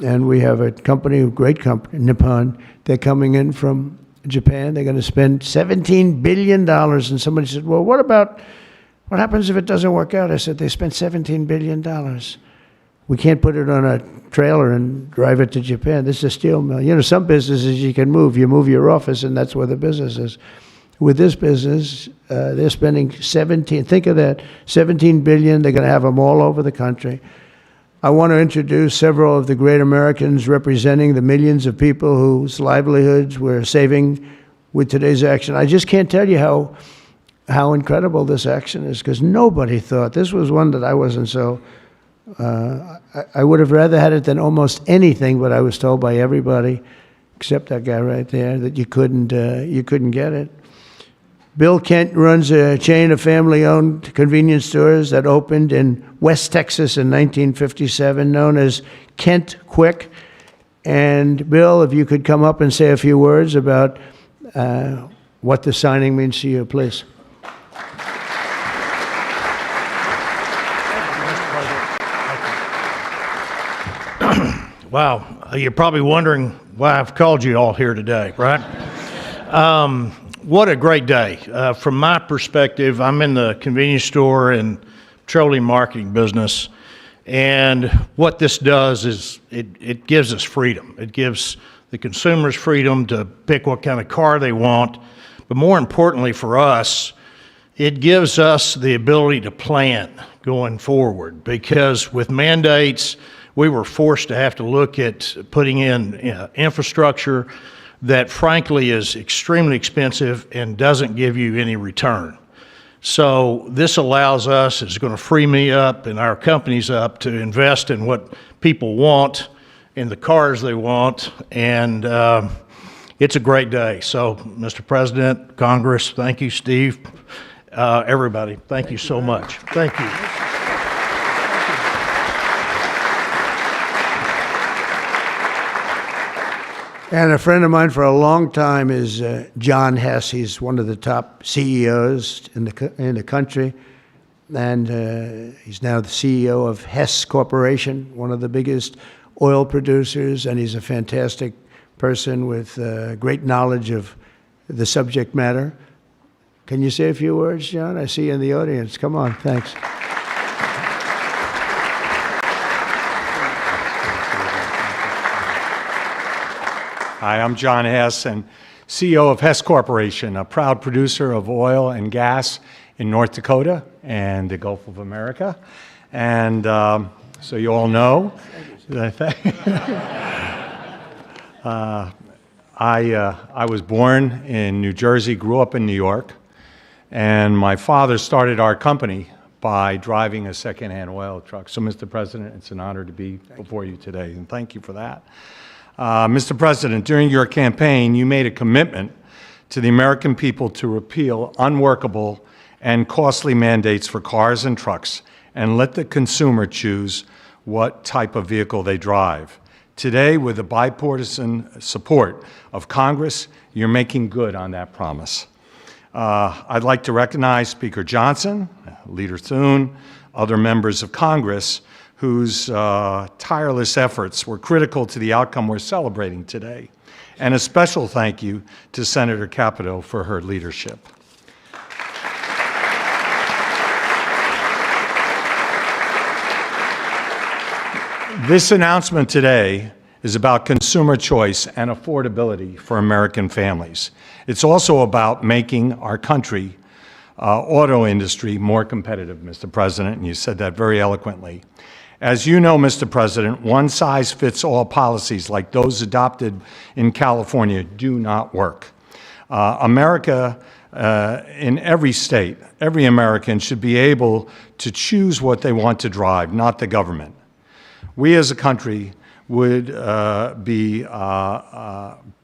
And we have a company, a great company, Nippon. They're coming in from Japan. They're going to spend $17 billion. And somebody said, well, what happens if it doesn't work out? I said, they spent $17 billion. We can't put it on a trailer and drive it to Japan. This is a steel mill. You know, some businesses you can move. You move your office, and that's where the business is. With this business, they're spending 17, think of that, 17 billion. They're going to have them all over the country. I want to introduce several of the great Americans representing the millions of people whose livelihoods we're saving with today's action. I just can't tell you how incredible this action is, because nobody thought. This was one that I wasn't so, I would have rather had it than almost anything, but I was told by everybody, except that guy right there, that you couldn't get it. Bill Kent runs a chain of family-owned convenience stores that opened in West Texas in 1957, known as Kent Quick. And Bill, if you could come up and say a few words about what the signing means to you, please. Wow, you're probably wondering why I've called you all here today, right? What a great day. From my perspective, I'm in the convenience store and petroleum marketing business, and what this does is it gives us freedom. It gives the consumers freedom to pick what kind of car they want, but more importantly for us, it gives us the ability to plan going forward, because with mandates, we were forced to have to look at putting in infrastructure that frankly is extremely expensive and doesn't give you any return. So this allows us, it's going to free me up and our companies up to invest in what people want, in the cars they want, and it's a great day. So, Mr. President, Congress, thank you, Steve, everybody, thank you so much. Thank you. And a friend of mine for a long time is John Hess. He's one of the top CEOs in the country, and he's now the CEO of Hess Corporation, one of the biggest oil producers, and he's a fantastic person with great knowledge of the subject matter. Can you say a few words, John? I see you in the audience. Come on, thanks. Hi, I'm John Hess, and CEO of Hess Corporation, a proud producer of oil and gas in North Dakota and the Gulf of America. And so you all know, I was born in New Jersey, grew up in New York, and my father started our company by driving a secondhand oil truck. So, Mr. President, it's an honor to be before you today, and thank you for that. Mr. President, during your campaign, you made a commitment to the American people to repeal unworkable and costly mandates for cars and trucks and let the consumer choose what type of vehicle they drive. Today, with the bipartisan support of Congress, you're making good on that promise. I'd like to recognize Speaker Johnson, Leader Thune, other members of Congress whose tireless efforts were critical to the outcome we're celebrating today. And a special thank you to Senator Capito for her leadership. This announcement today is about consumer choice and affordability for American families. It's also about making our country auto industry more competitive, Mr. President, and you said that very eloquently. As you know, Mr. President, one-size-fits-all policies like those adopted in California do not work. America, in every state, every American should be able to choose what they want to drive, not the government. We as a country would be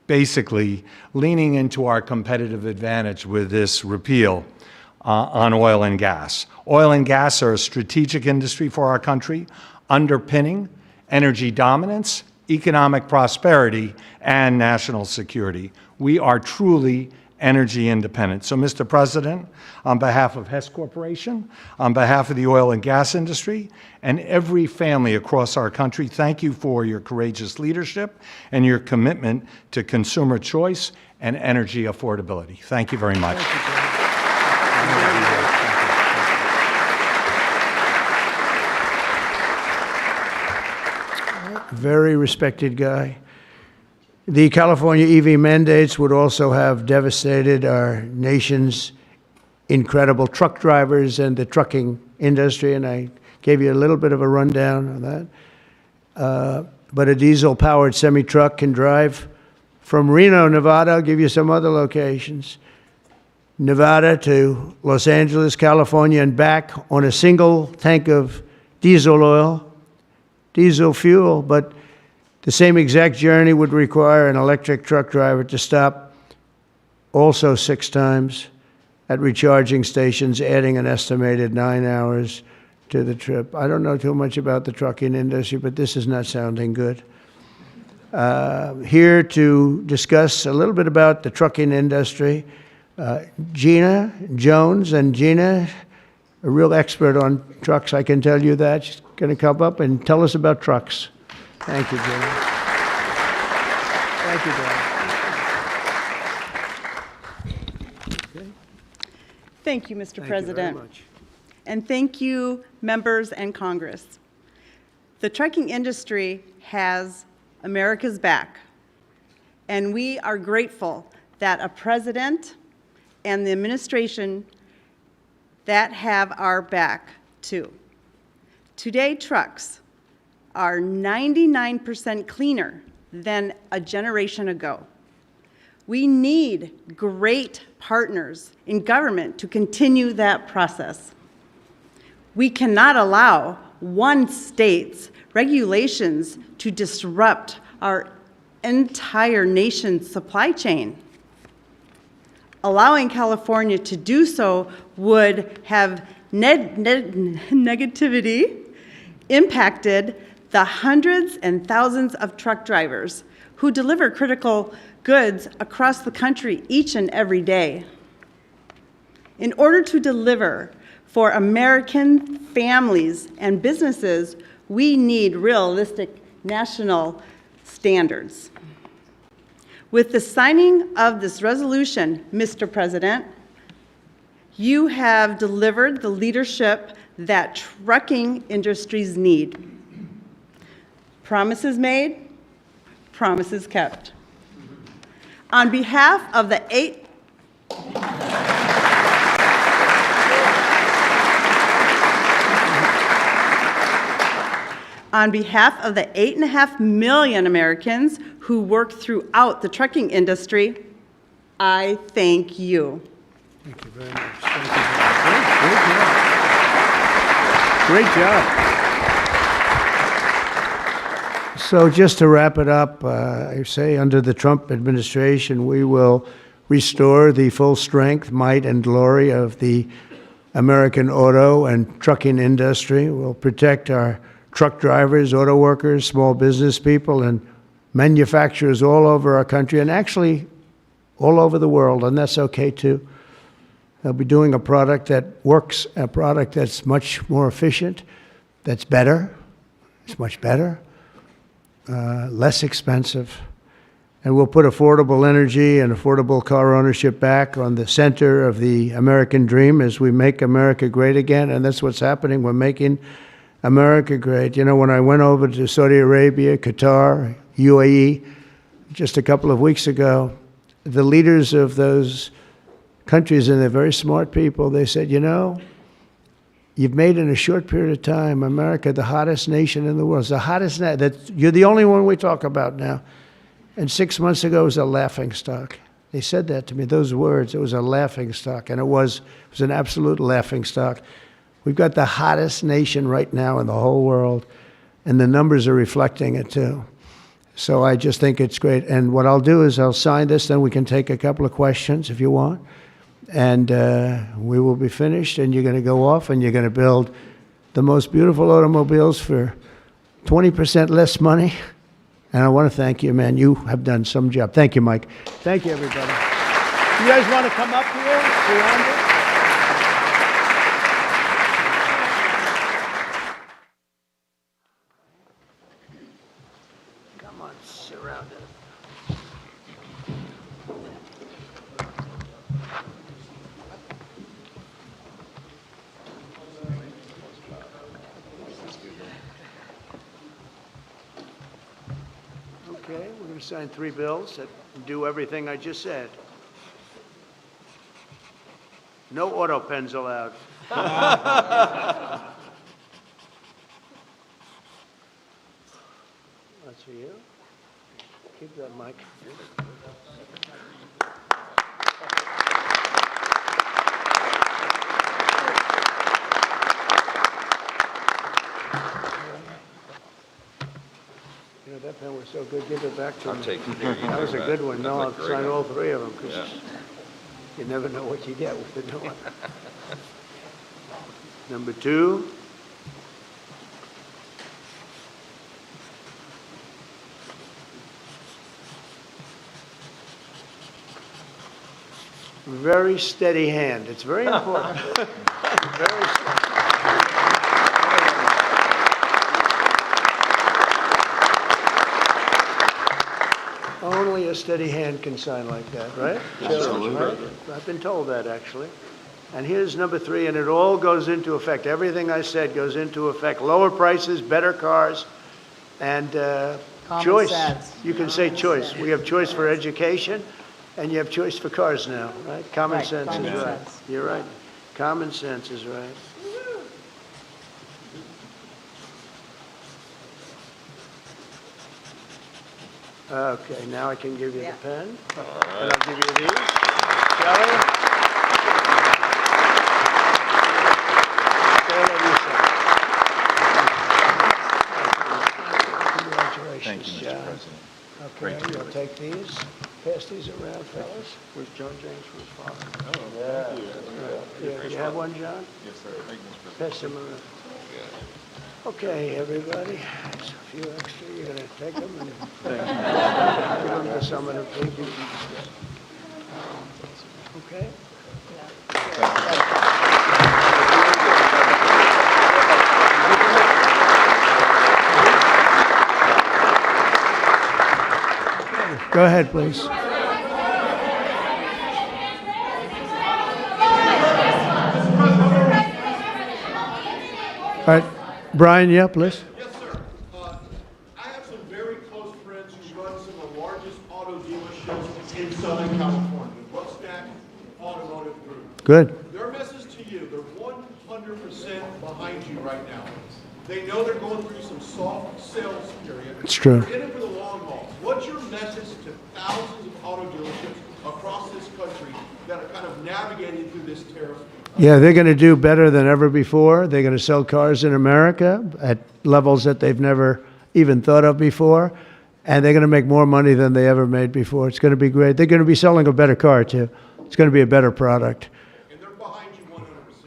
basically leaning into our competitive advantage with this repeal on oil and gas. Oil and gas are a strategic industry for our country, underpinning energy dominance, economic prosperity, and national security. We are truly energy independence. So, Mr. President, on behalf of Hess Corporation, on behalf of the oil and gas industry, and every family across our country, thank you for your courageous leadership and your commitment to consumer choice and energy affordability. Thank you very much. Very respected guy. The California EV mandates would also have devastated our nation's incredible truck drivers and the trucking industry, and I gave you a little bit of a rundown on that. But a diesel-powered semi-truck can drive from Reno, Nevada, I'll give you some other locations, Nevada to Los Angeles, California, and back on a single tank of diesel oil, diesel fuel, but the same exact journey would require an electric truck driver to stop also 6 times at recharging stations, adding an estimated 9 hours to the trip. I don't know too much about the trucking industry, but this is not sounding good. Here to discuss a little bit about the trucking industry, Gina Jones. And Gina, a real expert on trucks, I can tell you that. She's going to come up and tell us about trucks. Thank you, Gina. Thank you, Dan. Thank you, Mr. President. Thank you very much. And thank you, members and Congress. The trucking industry has America's back, and we are grateful that a president and the administration that have our back, too. Today, trucks are 99% cleaner than a generation ago. We need great partners in government to continue that process. We cannot allow one state's regulations to disrupt our entire nation's supply chain. Allowing California to do so would have negativity impacted the hundreds and thousands of truck drivers who deliver critical goods across the country each and every day. In order to deliver for American families and businesses, we need realistic national standards. With the signing of this resolution, Mr. President, you have delivered the leadership that trucking industries need. Promises made, promises kept. On behalf of the On behalf of the 8.5 million Americans who work throughout the trucking industry, I thank you. Thank you very much. Thank you very much. Great job. So just to wrap it up, I say under the Trump administration, we will restore the full strength, might, and glory of the American auto and trucking industry. We'll protect our truck drivers, auto workers, small business people, and manufacturers all over our country, and actually all over the world, and that's okay too. They'll be doing a product that works, a product that's much more efficient, that's better, it's much better, less expensive, and we'll put affordable energy and affordable car ownership back on the center of the American dream as we make America great again, and that's what's happening. We're making America great. You know, when I went over to Saudi Arabia, Qatar, UAE, just a couple of weeks ago, the leaders of those countries, and they're very smart people, they said, you know, you've made in a short period of time America the hottest nation in the world. It's the hottest, you're the only one we talk about now. And 6 months ago, it was a laughingstock. They said that to me, those words, it was a laughingstock, and it was an absolute laughingstock. We've got the hottest nation right now in the whole world, and the numbers are reflecting it too. So I just think it's great. And what I'll do is I'll sign this, then we can take a couple of questions if you want. And we will be finished, and you're going to go off, and you're going to build the most beautiful automobiles for 20% less money. And I want to thank you, man. You have done some job. Thank you, Mike. Thank you, everybody. You guys want to come up here? Surround it? Come on, surround it. Okay, we're going to sign 3 bills that do everything I just said. No auto pens allowed. That's for you. Keep that mic. You know, that pen was so good, give it back to me. I'll take it. There you That go, was a Matt. good one. No, I'll That's a great sign one. all 3 of them, because Yeah. you never know what you get with the new one. Number 2. Very steady hand. It's very important. Very steady. Only a steady hand can sign like that, right? Absolutely. Right? I've been told that, actually. And here's number 3, and it all goes into effect. Everything I said goes into effect. Lower prices, better cars, and choice. sense. You can say choice. We have choice for education, and you have choice for cars now, right? Common Right, sense common is right. sense. You're right. Common sense is right. Okay, now I can give you the pen. And I'll give you these. Shelley? All of you sign. Congratulations, Thank you, Mr. John. President. Okay, you'll take these. Pass these around, fellas. Where's John James for his father? Yeah, you have one, John? Yes, sir. Thank you, Mr. President. Pass them around. Okay, everybody, there's a few extra, you're gonna take them and give them to some of the people. Okay? Go ahead, please. All right, Brian, yeah, please. Yes, sir. I have some very close friends who run some of the largest auto dealerships in Southern California, Rustback Automotive Group. Good. Their message to you, they're 100% behind you right now. They know they're going through some soft sales period. It's true. They're in it for the long haul. What's your message to thousands of auto dealerships across this country that are kind of navigating through this tariff? Yeah, they're going to do better than ever before. They're going to sell cars in America at levels that they've never even thought of before. And they're going to make more money than they ever made before. It's going to be great. They're going to be selling a better car, too. It's going to be a better product. And they're behind you 100%.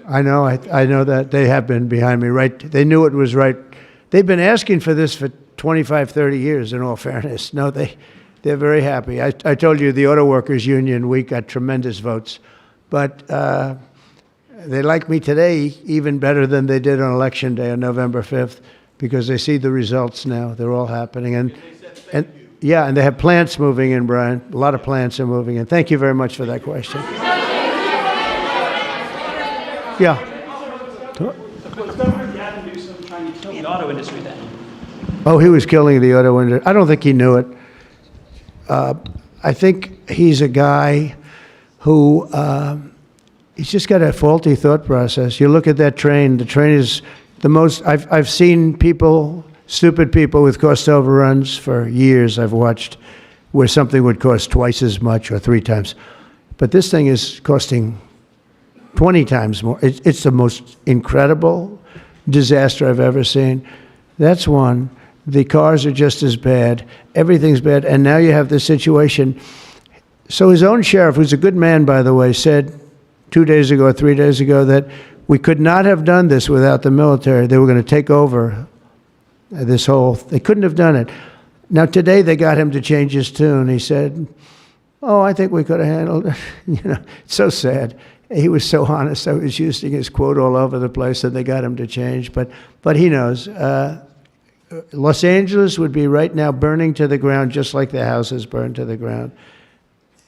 I know. I know that. They have been behind me, right? They knew it was right. They've been asking for this for 25, 30 years, in all fairness. No, they're very happy. I told you the Auto Workers Union, we got tremendous votes. But they like me today even better than they did on Election Day on November 5th because they see the results now. They're all happening. And yeah, and they have plants moving in, Brian. A lot of plants are moving in. Thank you very much for that question. Yeah. Was Governor Gavin Newsom trying to kill the auto industry then? Oh, he was killing the auto industry. I don't think he knew it. I think he's a guy who he's just got a faulty thought process. You look at that train. The train is the most. I've seen people, stupid people with cost overruns for years. I've watched where something would cost twice as much or 3 times, but this thing is costing 20 times more. It's the most incredible disaster I've ever seen. That's one. The cars are just as bad. Everything's bad. And now you have this situation. So his own sheriff, who's a good man, by the way, said 2 days ago or 3 days ago that we could not have done this without the military. They were going to take over they couldn't have done it. Now today they got him to change his tune. He said, Oh, I think we could have handled it. It's so sad. He was so honest. I was using his quote all over the place, and they got him to change. But he knows. Los Angeles would be right now burning to the ground, just like the houses burned to the ground.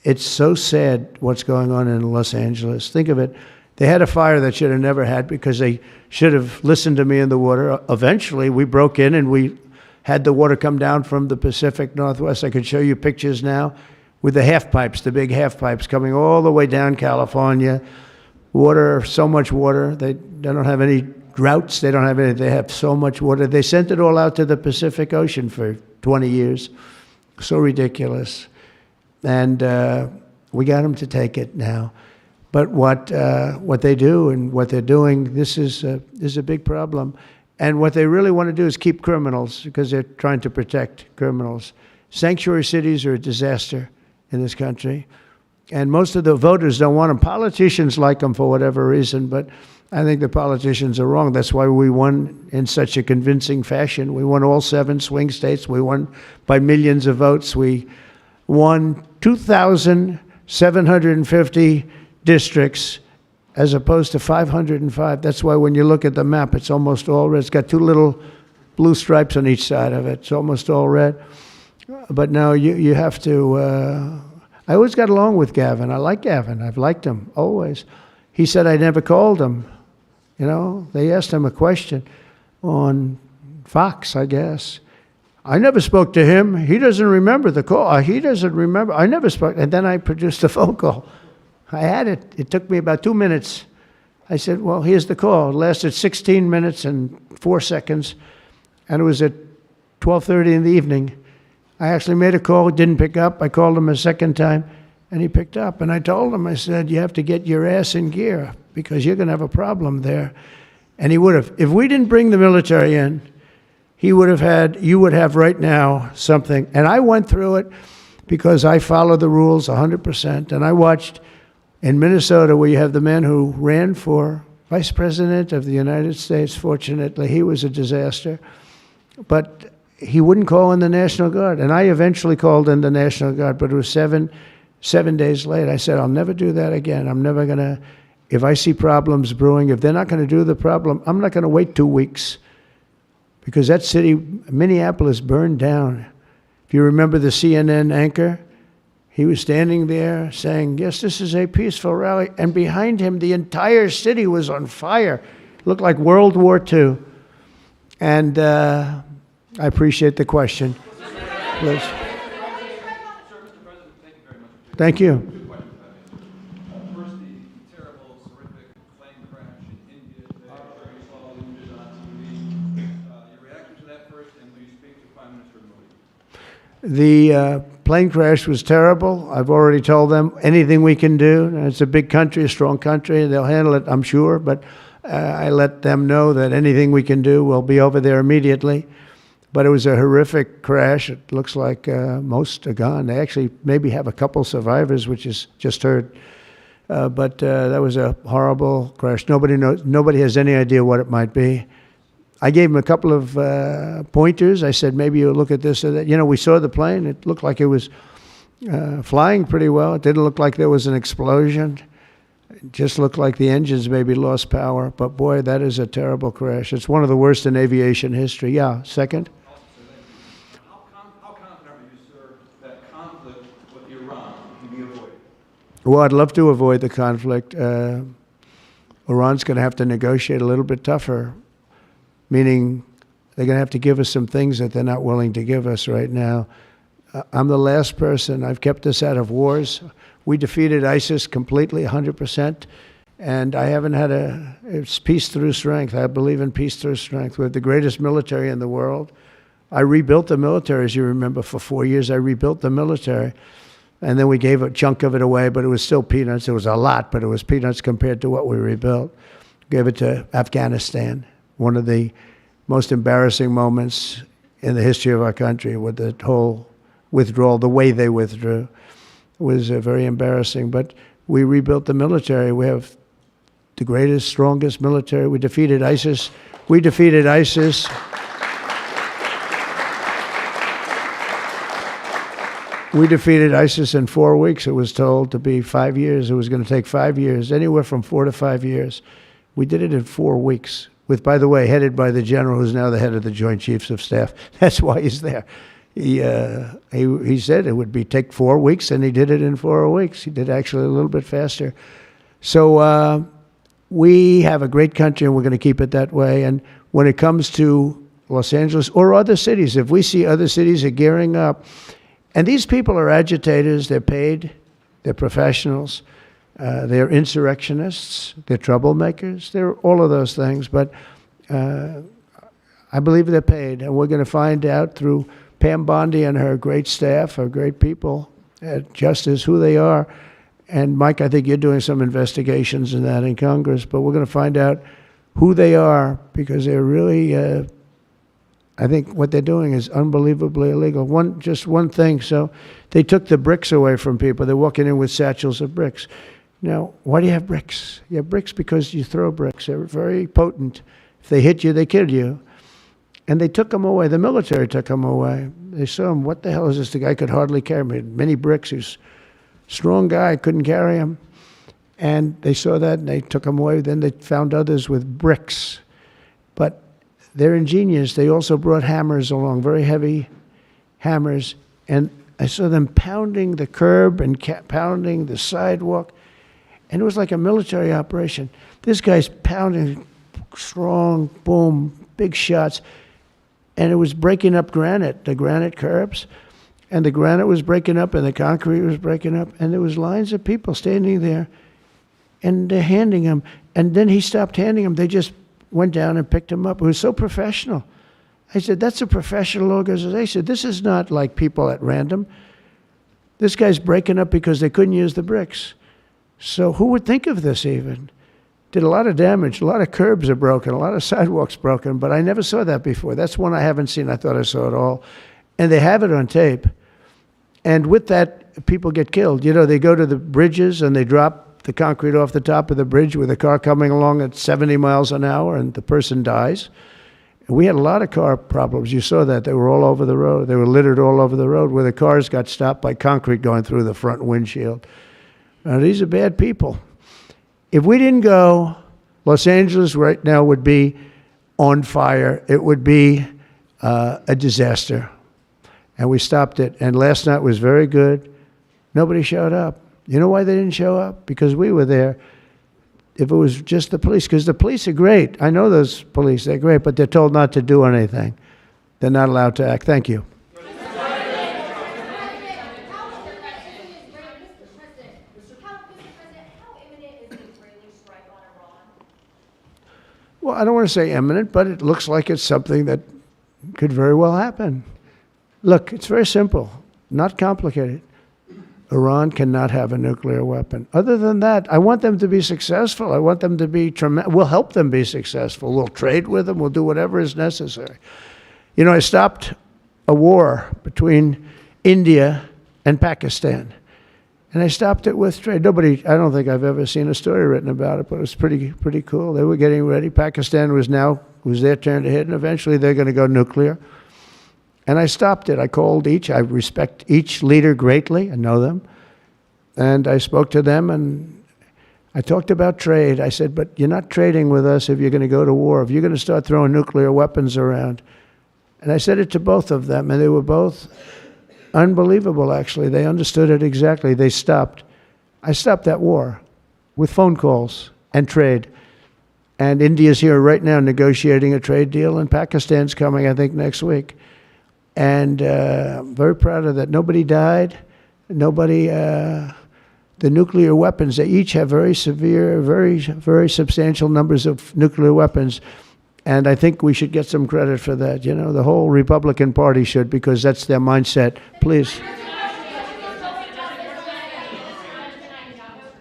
It's so sad what's going on in Los Angeles. Think of it. They had a fire that should have never had because they should have listened to me in the water. Eventually, we broke in and we had the water come down from the Pacific Northwest. I could show you pictures now with the half pipes, the big half pipes coming all the way down California. Water, so much water. They don't have any droughts. They don't have any. They have so much water. They sent it all out to the Pacific Ocean for 20 years. So ridiculous. And we got them to take it now. But what they do and what they're doing, this is a big problem. And what they really want to do is keep criminals because they're trying to protect criminals. Sanctuary cities are a disaster in this country. And most of the voters don't want them. Politicians like them for whatever reason, but I think the politicians are wrong. That's why we won in such a convincing fashion. We won all 7 swing states. We won by millions of votes. We won 2,750 districts as opposed to 505. That's why when you look at the map, it's almost all red. It's got 2 little blue stripes on each side of it. It's almost all red. But now you have to... I always got along with Gavin. I like Gavin. I've liked him, always. He said I never called him. They asked him a question on Fox, I guess. I never spoke to him. He doesn't remember the call. He doesn't remember. I never spoke. And then I produced a phone call. I had it. It took me about 2 minutes. I said, well, here's the call. It lasted 16 minutes and 4 seconds. And it was at 12:30 in the evening. I actually made a call, didn't pick up. I called him a second time, and he picked up. And I told him, I said, you have to get your ass in gear because you're going to have a problem there. And he would have. If we didn't bring the military in, you would have right now something. And I went through it because I follow the rules 100%. And I watched in Minnesota where you have the man who ran for vice president of the United States. Fortunately, he was a disaster. But he wouldn't call in the National Guard. And I eventually called in the National Guard, but it was seven days late. I said, I'll never do that again. I'm never going to, if I see problems brewing, if they're not going to do the problem, I'm not going to wait 2 weeks. Because that city, Minneapolis, burned down. If you remember the CNN anchor, he was standing there saying, yes, this is a peaceful rally. And behind him, the entire city was on fire. It looked like World War II. And I appreciate the question. Please. Thank you. First, the terrible, horrific plane crash in India today, where you saw the images on TV. Your reaction to that first, and will you speak to Prime Minister Modi? The plane crash was terrible. I've already told them anything we can do. It's a big country, a strong country, and they'll handle it, I'm sure. But I let them know that anything we can do, we'll be over there immediately. But it was a horrific crash. It looks like most are gone. They actually maybe have a couple survivors, which is just heard. But that was a horrible crash. Nobody knows. Nobody has any idea what it might be. I gave him a couple of pointers. I said, maybe you look at this or that. We saw the plane. It looked like it was flying pretty well. It didn't look like there was an explosion. It just looked like the engines maybe lost power. But boy, that is a terrible crash. It's one of the worst in aviation history. Yeah, second? How confident are you, sir, that conflict with Iran can be avoided? Well, I'd love to avoid the conflict. Iran's going to have to negotiate a little bit tougher, meaning they're going to have to give us some things that they're not willing to give us right now. I'm the last person. I've kept us out of wars. We defeated ISIS completely, 100%. And I haven't had it's peace through strength. I believe in peace through strength. We have the greatest military in the world. I rebuilt the military, as you remember, for 4 years. I rebuilt the military. And then we gave a chunk of it away, but it was still peanuts. It was a lot, but it was peanuts compared to what we rebuilt. Gave it to Afghanistan, one of the most embarrassing moments in the history of our country with the whole withdrawal, the way they withdrew. It was very embarrassing, but we rebuilt the military. We have the greatest, strongest military. We defeated ISIS. ISIS. We defeated ISIS in 4 weeks. It was told to be 5 years. It was going to take 5 years, anywhere from 4 to 5 years. We did it in 4 weeks, with, by the way, headed by the general who's now the head of the Joint Chiefs of Staff. That's why he's there. He said it would take 4 weeks, and he did it in 4 weeks. He did actually a little bit faster. So we have a great country, and we're going to keep it that way. And when it comes to Los Angeles or other cities, if we see other cities are gearing up, and these people are agitators, they're paid, they're professionals, they're insurrectionists, they're troublemakers, they're all of those things. But I believe they're paid, and we're going to find out through Pam Bondi and her great staff, her great people at Justice, who they are. And Mike, I think you're doing some investigations in that in Congress, but we're going to find out who they are, because they're really, I think what they're doing is unbelievably illegal. Just one thing. So they took the bricks away from people. They're walking in with satchels of bricks. Now, why do you have bricks? You have bricks because you throw bricks. They're very potent. If they hit you, they kill you. And they took them away. The military took them away. They saw him. What the hell is this? The guy could hardly carry me. Many bricks. He's a strong guy. Couldn't carry him. And they saw that, and they took him away. Then they found others with bricks. But they're ingenious. They also brought hammers along, very heavy hammers. And I saw them pounding the curb and pounding the sidewalk. And it was like a military operation. This guy's pounding strong, boom, big shots. And it was breaking up granite, the granite curbs. And the granite was breaking up, and the concrete was breaking up. And there was lines of people standing there, and they're handing him. And then he stopped handing them. They just went down and picked him up. It was so professional. I said, that's a professional organization. This is not like people at random. This guy's breaking up because they couldn't use the bricks. So who would think of this even? Did a lot of damage. A lot of curbs are broken. A lot of sidewalks broken. But I never saw that before. That's one I haven't seen. I thought I saw it all. And they have it on tape. And with that, people get killed. You know, they go to the bridges and they drop the concrete off the top of the bridge with a car coming along at 70 miles an hour, and the person dies. And we had a lot of car problems. You saw that. They were all over the road. They were littered all over the road, where the cars got stopped by concrete going through the front windshield. Now, these are bad people. If we didn't go, Los Angeles right now would be on fire. It would be a disaster. And we stopped it. And last night was very good. Nobody showed up. You know why they didn't show up? Because we were there. If it was just the police, because the police are great. I know those police, they're great, but they're told not to do anything. They're not allowed to act. Thank you. Well, I don't want to say imminent, but it looks like it's something that could very well happen. Look, it's very simple, not complicated. Iran cannot have a nuclear weapon. Other than that, I want them to be successful. I want them to be tremendous. We'll help them be successful. We'll trade with them. We'll do whatever is necessary. You know, I stopped a war between India and Pakistan. And I stopped it with trade. Nobody, I don't think I've ever seen a story written about it, but it was pretty cool. They were getting ready. Pakistan was their turn to hit, and eventually they're going to go nuclear. And I stopped it. I called each. I respect each leader greatly. I know them. And I spoke to them, and I talked about trade. I said, but you're not trading with us if you're going to go to war, if you're going to start throwing nuclear weapons around. And I said it to both of them, and they were both unbelievable, actually. They understood it exactly. They stopped. I stopped that war with phone calls and trade. And India's here right now negotiating a trade deal, and Pakistan's coming, I think, next week. And I'm very proud of that. Nobody died. Nobody, the nuclear weapons, they each have very severe, very substantial numbers of nuclear weapons. And I think we should get some credit for that. You know, the whole Republican Party should, because that's their mindset. Please.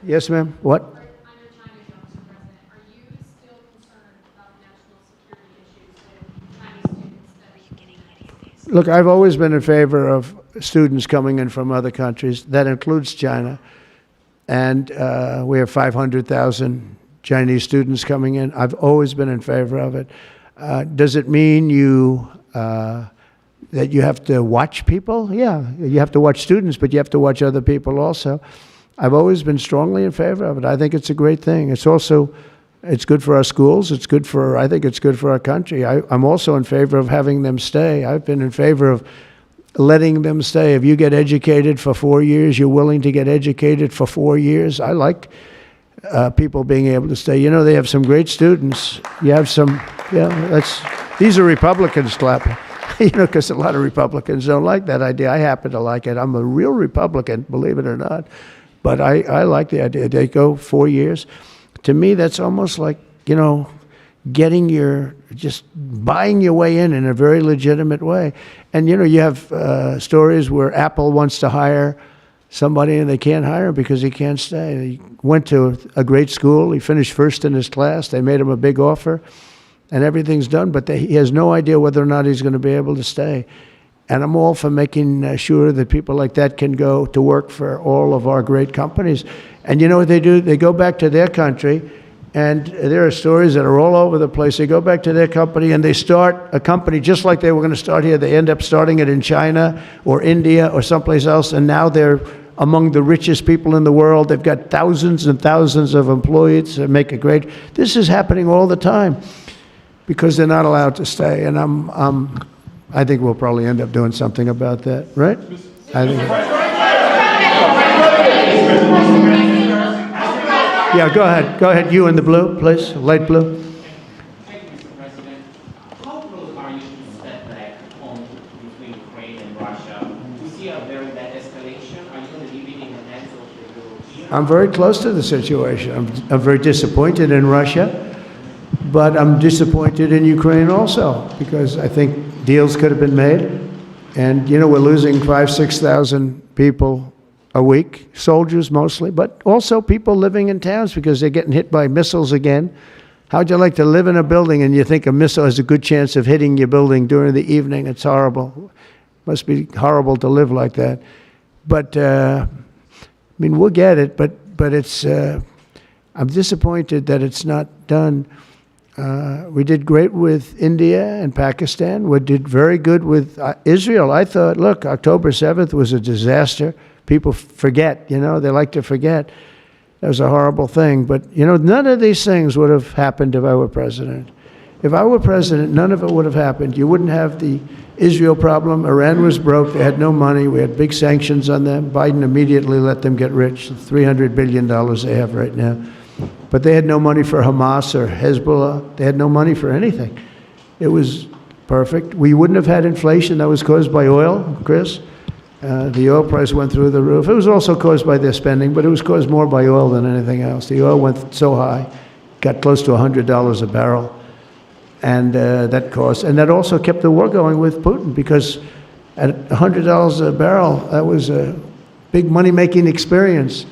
Yes, ma'am. What? Look, I've always been in favor of students coming in from other countries. That includes China. And we have 500,000 Chinese students coming in. I've always been in favor of it. Does it mean you that you have to watch people. Yeah, you have to watch students, but you have to watch other people also. I've always been strongly in favor of it. I think it's a great thing. It's also, it's good for our schools. It's good for, I think it's good for our country. I'm also in favor of having them stay. I've been in favor of letting them stay. If you get educated for 4 years, you're willing to get educated for 4 years. I like people being able to stay. You know, they have some great students. You have some, these are Republicans clapping. You know, because a lot of Republicans don't like that idea. I happen to like it. I'm a real Republican, believe it or not. But I like the idea. They go 4 years. To me, that's almost like, you know, just buying your way in a very legitimate way. And, you know, you have stories where Apple wants to hire somebody and they can't hire him because he can't stay. He went to a great school. He finished first in his class. They made him a big offer. And everything's done, but he has no idea whether or not he's going to be able to stay. And I'm all for making sure that people like that can go to work for all of our great companies. And you know what they do? They go back to their country, and there are stories that are all over the place. They go back to their company, and they start a company just like they were going to start here. They end up starting it in China or India or someplace else, and now they're among the richest people in the world. They've got thousands and thousands of employees that make it great. This is happening all the time, because they're not allowed to stay. And I think we'll probably end up doing something about that, right? I think. Yeah, go ahead. Go ahead. You in the blue, please. Light blue. Thank you, Mr. President. How close are you to setback on between Ukraine and Russia? We see a very bad escalation. Are you going to leave it in the hands of the Europeans? I'm very close to the situation. I'm very disappointed in Russia. But I'm disappointed in Ukraine also, because I think deals could have been made. And, you know, we're losing 5,000 to 6,000 people a week, soldiers mostly, but also people living in towns because they're getting hit by missiles again. How'd you like to live in a building and you think a missile has a good chance of hitting your building during the evening? It's horrible. Must be horrible to live like that. But, I mean, we'll get it, but it's, I'm disappointed that it's not done. We did great with India and Pakistan. We did very good with Israel. I thought, look, October 7th was a disaster. People forget, you know, they like to forget. That was a horrible thing. But, you know, none of these things would have happened if I were president. If I were president, none of it would have happened. You wouldn't have the Israel problem. Iran was broke. They had no money. We had big sanctions on them. Biden immediately let them get rich, $300 billion they have right now. But they had no money for Hamas or Hezbollah. They had no money for anything. It was perfect. We wouldn't have had inflation that was caused by oil, Chris. The oil price went through the roof. It was also caused by their spending, but it was caused more by oil than anything else. The oil went so high, got close to $100 a barrel. And that caused, and that also kept the war going with Putin, because at $100 a barrel, that was a big money-making experience.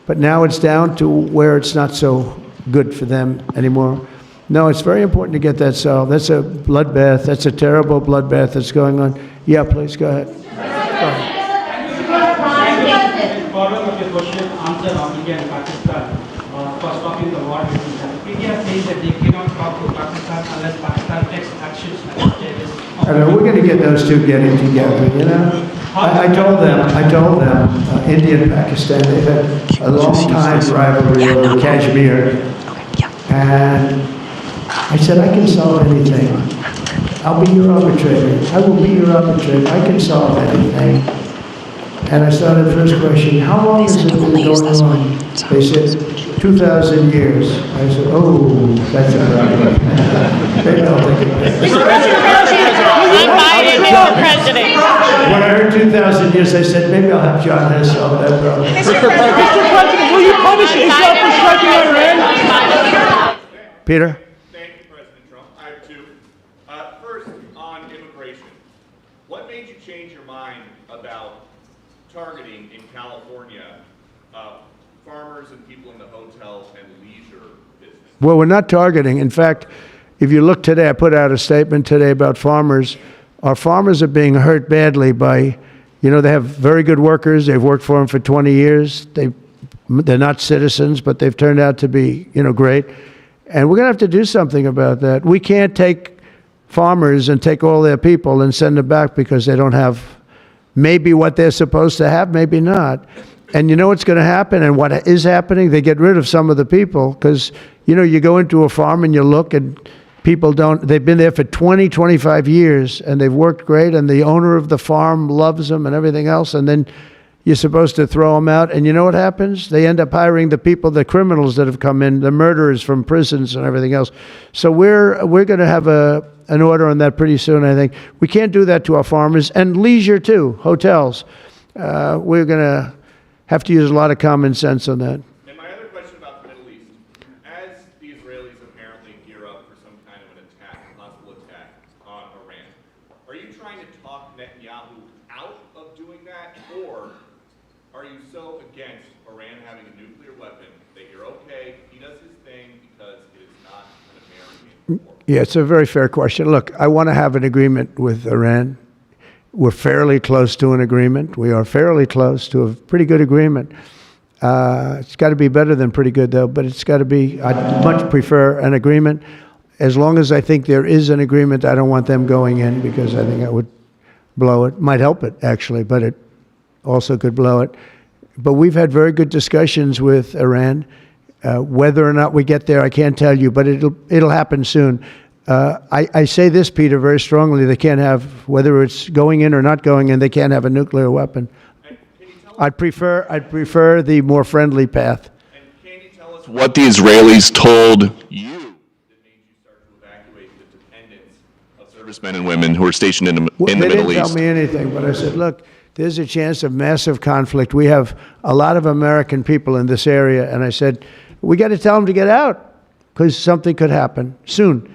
But now it's down to where it's not so good for them anymore. No, it's very important to get that solved. That's a bloodbath. That's a terrible bloodbath that's going on. Yeah, please, go ahead. Following up your question, answer on India and Pakistan for stopping the war between them. India says that they cannot talk to Pakistan unless Pakistan takes actions against terrorists. I mean, we're going to get those two getting together, you know? I told them, India and Pakistan, they've had a long time rivalry over Kashmir. And I said, I can solve anything. I'll be your arbitrator. I will be your arbitrator. I can solve anything. And I started the first question, how long has it been going on? They said, 2,000 years. I said, oh, that's a problem. Maybe I'll take it. Mr. President. When I heard 2,000 years, I said, maybe I'll have John Hess solve that problem. Mr. President, will you punish Israel for striking Iran? Peter? Thank you, President Trump. I have two. First, on immigration. What made you change your mind about targeting in California farmers and people in the hotel and leisure business? Well, we're not targeting. In fact, if you look today, I put out a statement today about farmers. Our farmers are being hurt badly by, you know, they have very good workers. They've worked for them for 20 years. They're not citizens, but they've turned out to be, you know, great. And we're going to have to do something about that. We can't take farmers and take all their people and send them back because they don't have maybe what they're supposed to have, maybe not. And you know what's going to happen and what is happening? They get rid of some of the people because, you know, you go into a farm and you look and people they've been there for 20, 25 years and they've worked great and the owner of the farm loves them and everything else, and then you're supposed to throw them out, and you know what happens? They end up hiring the people, the criminals that have come in, the murderers from prisons and everything else. So we're going to have an order on that pretty soon, I think. We can't do that to our farmers, and leisure too, hotels. We're going to have to use a lot of common sense on that. And my other question about the Middle East, as the Israelis apparently gear up for some kind of an attack, a possible attack on Iran, are you trying to talk Netanyahu out of doing that, or are you so against Iran having a nuclear weapon that you're okay, he does his thing because it is not an American war? Yeah, it's a very fair question. Look, I want to have an agreement with Iran. We're fairly close to an agreement. We are fairly close to a pretty good agreement. It's got to be better than pretty good, though, but it's got to be, I'd much prefer an agreement. As long as I think there is an agreement, I don't want them going in because I think that would blow it. Might help it, actually, but it also could blow it. But we've had very good discussions with Iran. Whether or not we get there, I can't tell you, but it'll happen soon. I say this, Peter, very strongly. They can't have, whether it's going in or not going in, they can't have a nuclear weapon. I'd prefer the more friendly path. And can you tell us what the Israelis told you that made you start to evacuate the dependents of servicemen and women who are stationed in the Middle East? They didn't tell me anything, but I said, look, there's a chance of massive conflict. We have a lot of American people in this area, and I said, we got to tell them to get out because something could happen soon.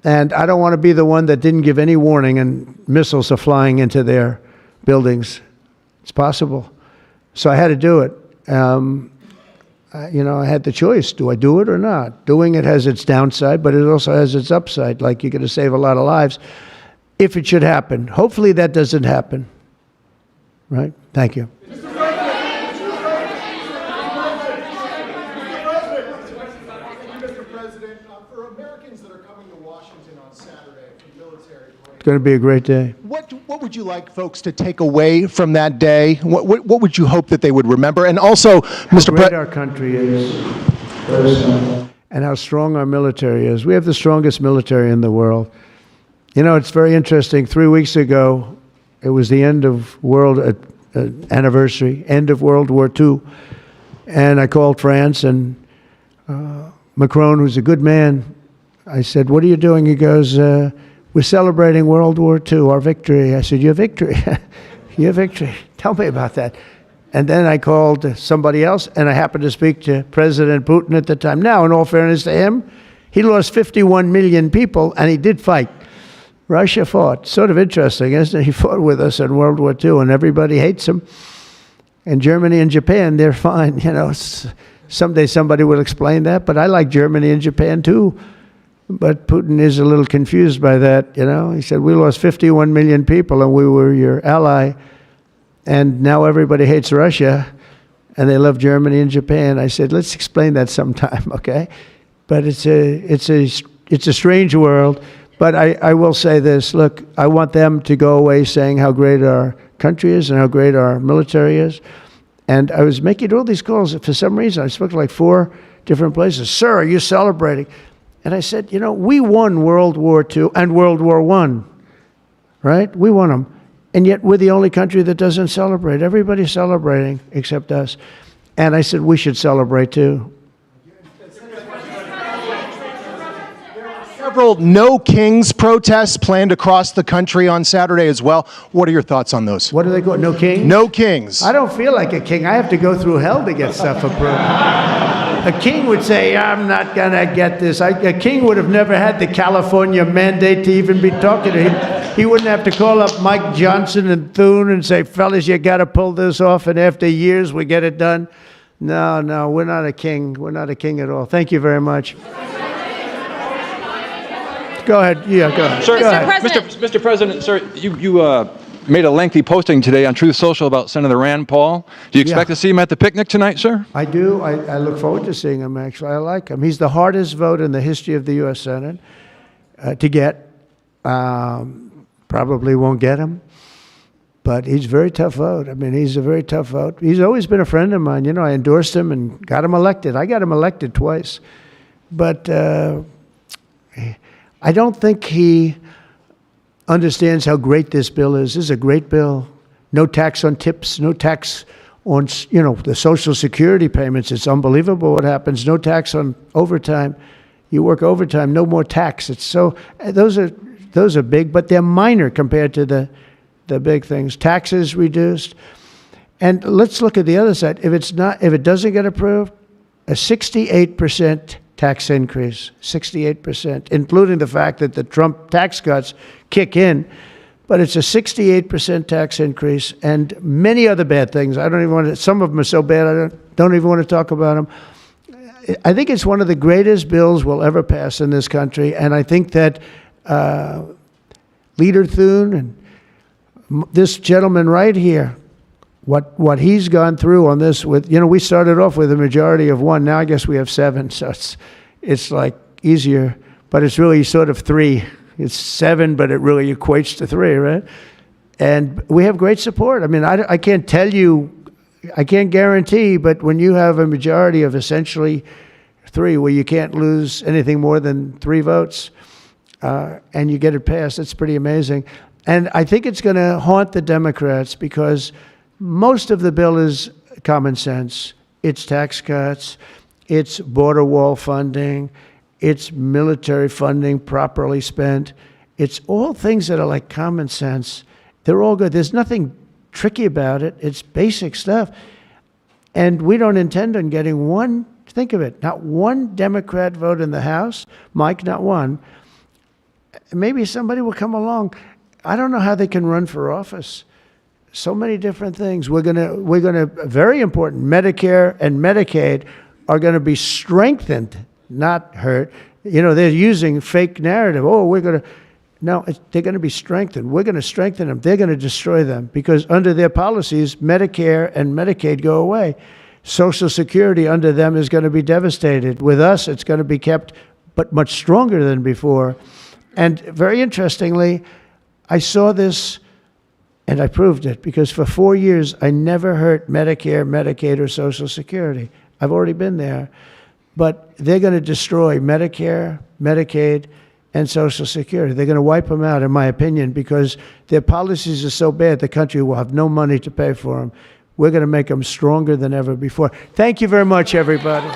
And I don't want to be the one that didn't give any warning and missiles are flying into their buildings. It's possible. So I had to do it. You know, I had the choice. Do I do it or not? Doing it has its downside, but it also has its upside. Like, you're going to save a lot of lives if it should happen. Hopefully that doesn't happen. Right? Thank you. Mr. President, for Americans that are coming to Washington on Saturday for military break, It's going to be a great day. what would you like folks to take away from that day? What would you hope that they would remember? And also, Mr. Great President, our country is, and how strong our military is. We have the strongest military in the world. You know, it's very interesting. 3 weeks ago, it was the end of world anniversary, end of World War II, and I called France and Macron, who's a good man. I said, "What are you doing?" He goes, "We're celebrating World War II, our victory." I said, "Your victory? Your victory? Tell me about that." And then I called somebody else, and I happened to speak to President Putin at the time. Now, in all fairness to him, he lost 51 million people, and he did fight. Russia fought. Sort of interesting, isn't it? He fought with us in World War II, and everybody hates him. And Germany and Japan, they're fine. You know, someday somebody will explain that, but I like Germany and Japan too. But Putin is a little confused by that, you know. He said, we lost 51 million people, and we were your ally, and now everybody hates Russia, and they love Germany and Japan. I said, let's explain that sometime, okay? But it's a strange world. But I will say this, look, I want them to go away saying how great our country is and how great our military is. And I was making all these calls. For some reason, I spoke to like 4 different places. Sir, are you celebrating? And I said, you know, we won World War II and World War I, right? We won them. And yet we're the only country that doesn't celebrate. Everybody's celebrating except us. And I said, we should celebrate too. several No Kings protests planned across the country on Saturday as well. What are your thoughts on those? What do they call it? No king? No Kings. I don't feel like a king. I have to go through hell to get stuff approved. A king would say, I'm not going to get this. A king would have never had the California mandate to even be talking to him. He wouldn't have to call up Mike Johnson and Thune and say, fellas, you got to pull this off, and after years we get it done. No, we're not a king. We're not a king at all. Thank you very much. Go ahead. Yeah, go ahead. Sir, go ahead. Mr. President, sir, you made a lengthy posting today on Truth Social about Senator Rand Paul. Do you expect to see him at the picnic tonight, sir? I do. I look forward to seeing him, actually. I like him. He's the hardest vote in the history of the U.S. Senate to get. Probably won't get him. But he's a very tough vote. I mean, he's a very tough vote. He's always been a friend of mine. You know, I endorsed him and got him elected. I got him elected twice. But I don't think he understands how great this bill is. This is a great bill. No tax on tips, no tax on, you know, the Social Security payments. It's unbelievable what happens. No tax on overtime. You work overtime, no more tax. It's so, those are big, but they're minor compared to the big things. Taxes reduced. And let's look at the other side. If it doesn't get approved, a 68% tax increase, 68%, including the fact that the Trump tax cuts kick in, but it's a 68% tax increase and many other bad things. I don't even want to, some of them are so bad I don't even want to talk about them. I think it's one of the greatest bills we'll ever pass in this country, and I think that Leader Thune and this gentleman right here, what he's gone through on this with, you know, we started off with a majority of 1. Now I guess we have 7, so it's like easier, but it's really sort of 3. It's 7, but it really equates to 3, right? And we have great support. I mean, I can't tell you, I can't guarantee, but when you have a majority of essentially 3, where you can't lose anything more than 3 votes, and you get it passed, it's pretty amazing. And I think it's going to haunt the Democrats because most of the bill is common sense. It's tax cuts, it's border wall funding, it's military funding properly spent. It's all things that are like common sense. They're all good. There's nothing tricky about it. It's basic stuff. And we don't intend on getting one, think of it, not one Democrat vote in the House. Mike, not one. Maybe somebody will come along. I don't know how they can run for office. So many different things. We're gonna very important, Medicare and Medicaid are gonna be strengthened, not hurt. You know, they're using fake narrative. Oh, no, they're gonna be strengthened. We're gonna strengthen them. They're gonna destroy them because under their policies, Medicare and Medicaid go away. Social Security under them is gonna be devastated. With us, it's gonna be kept, but much stronger than before. And very interestingly, I saw this and I proved it because for 4 years, I never hurt Medicare, Medicaid, or Social Security. I've already been there. But they're going to destroy Medicare, Medicaid, and Social Security. They're going to wipe them out, in my opinion, because their policies are so bad, the country will have no money to pay for them. We're going to make them stronger than ever before. Thank you very much, everybody.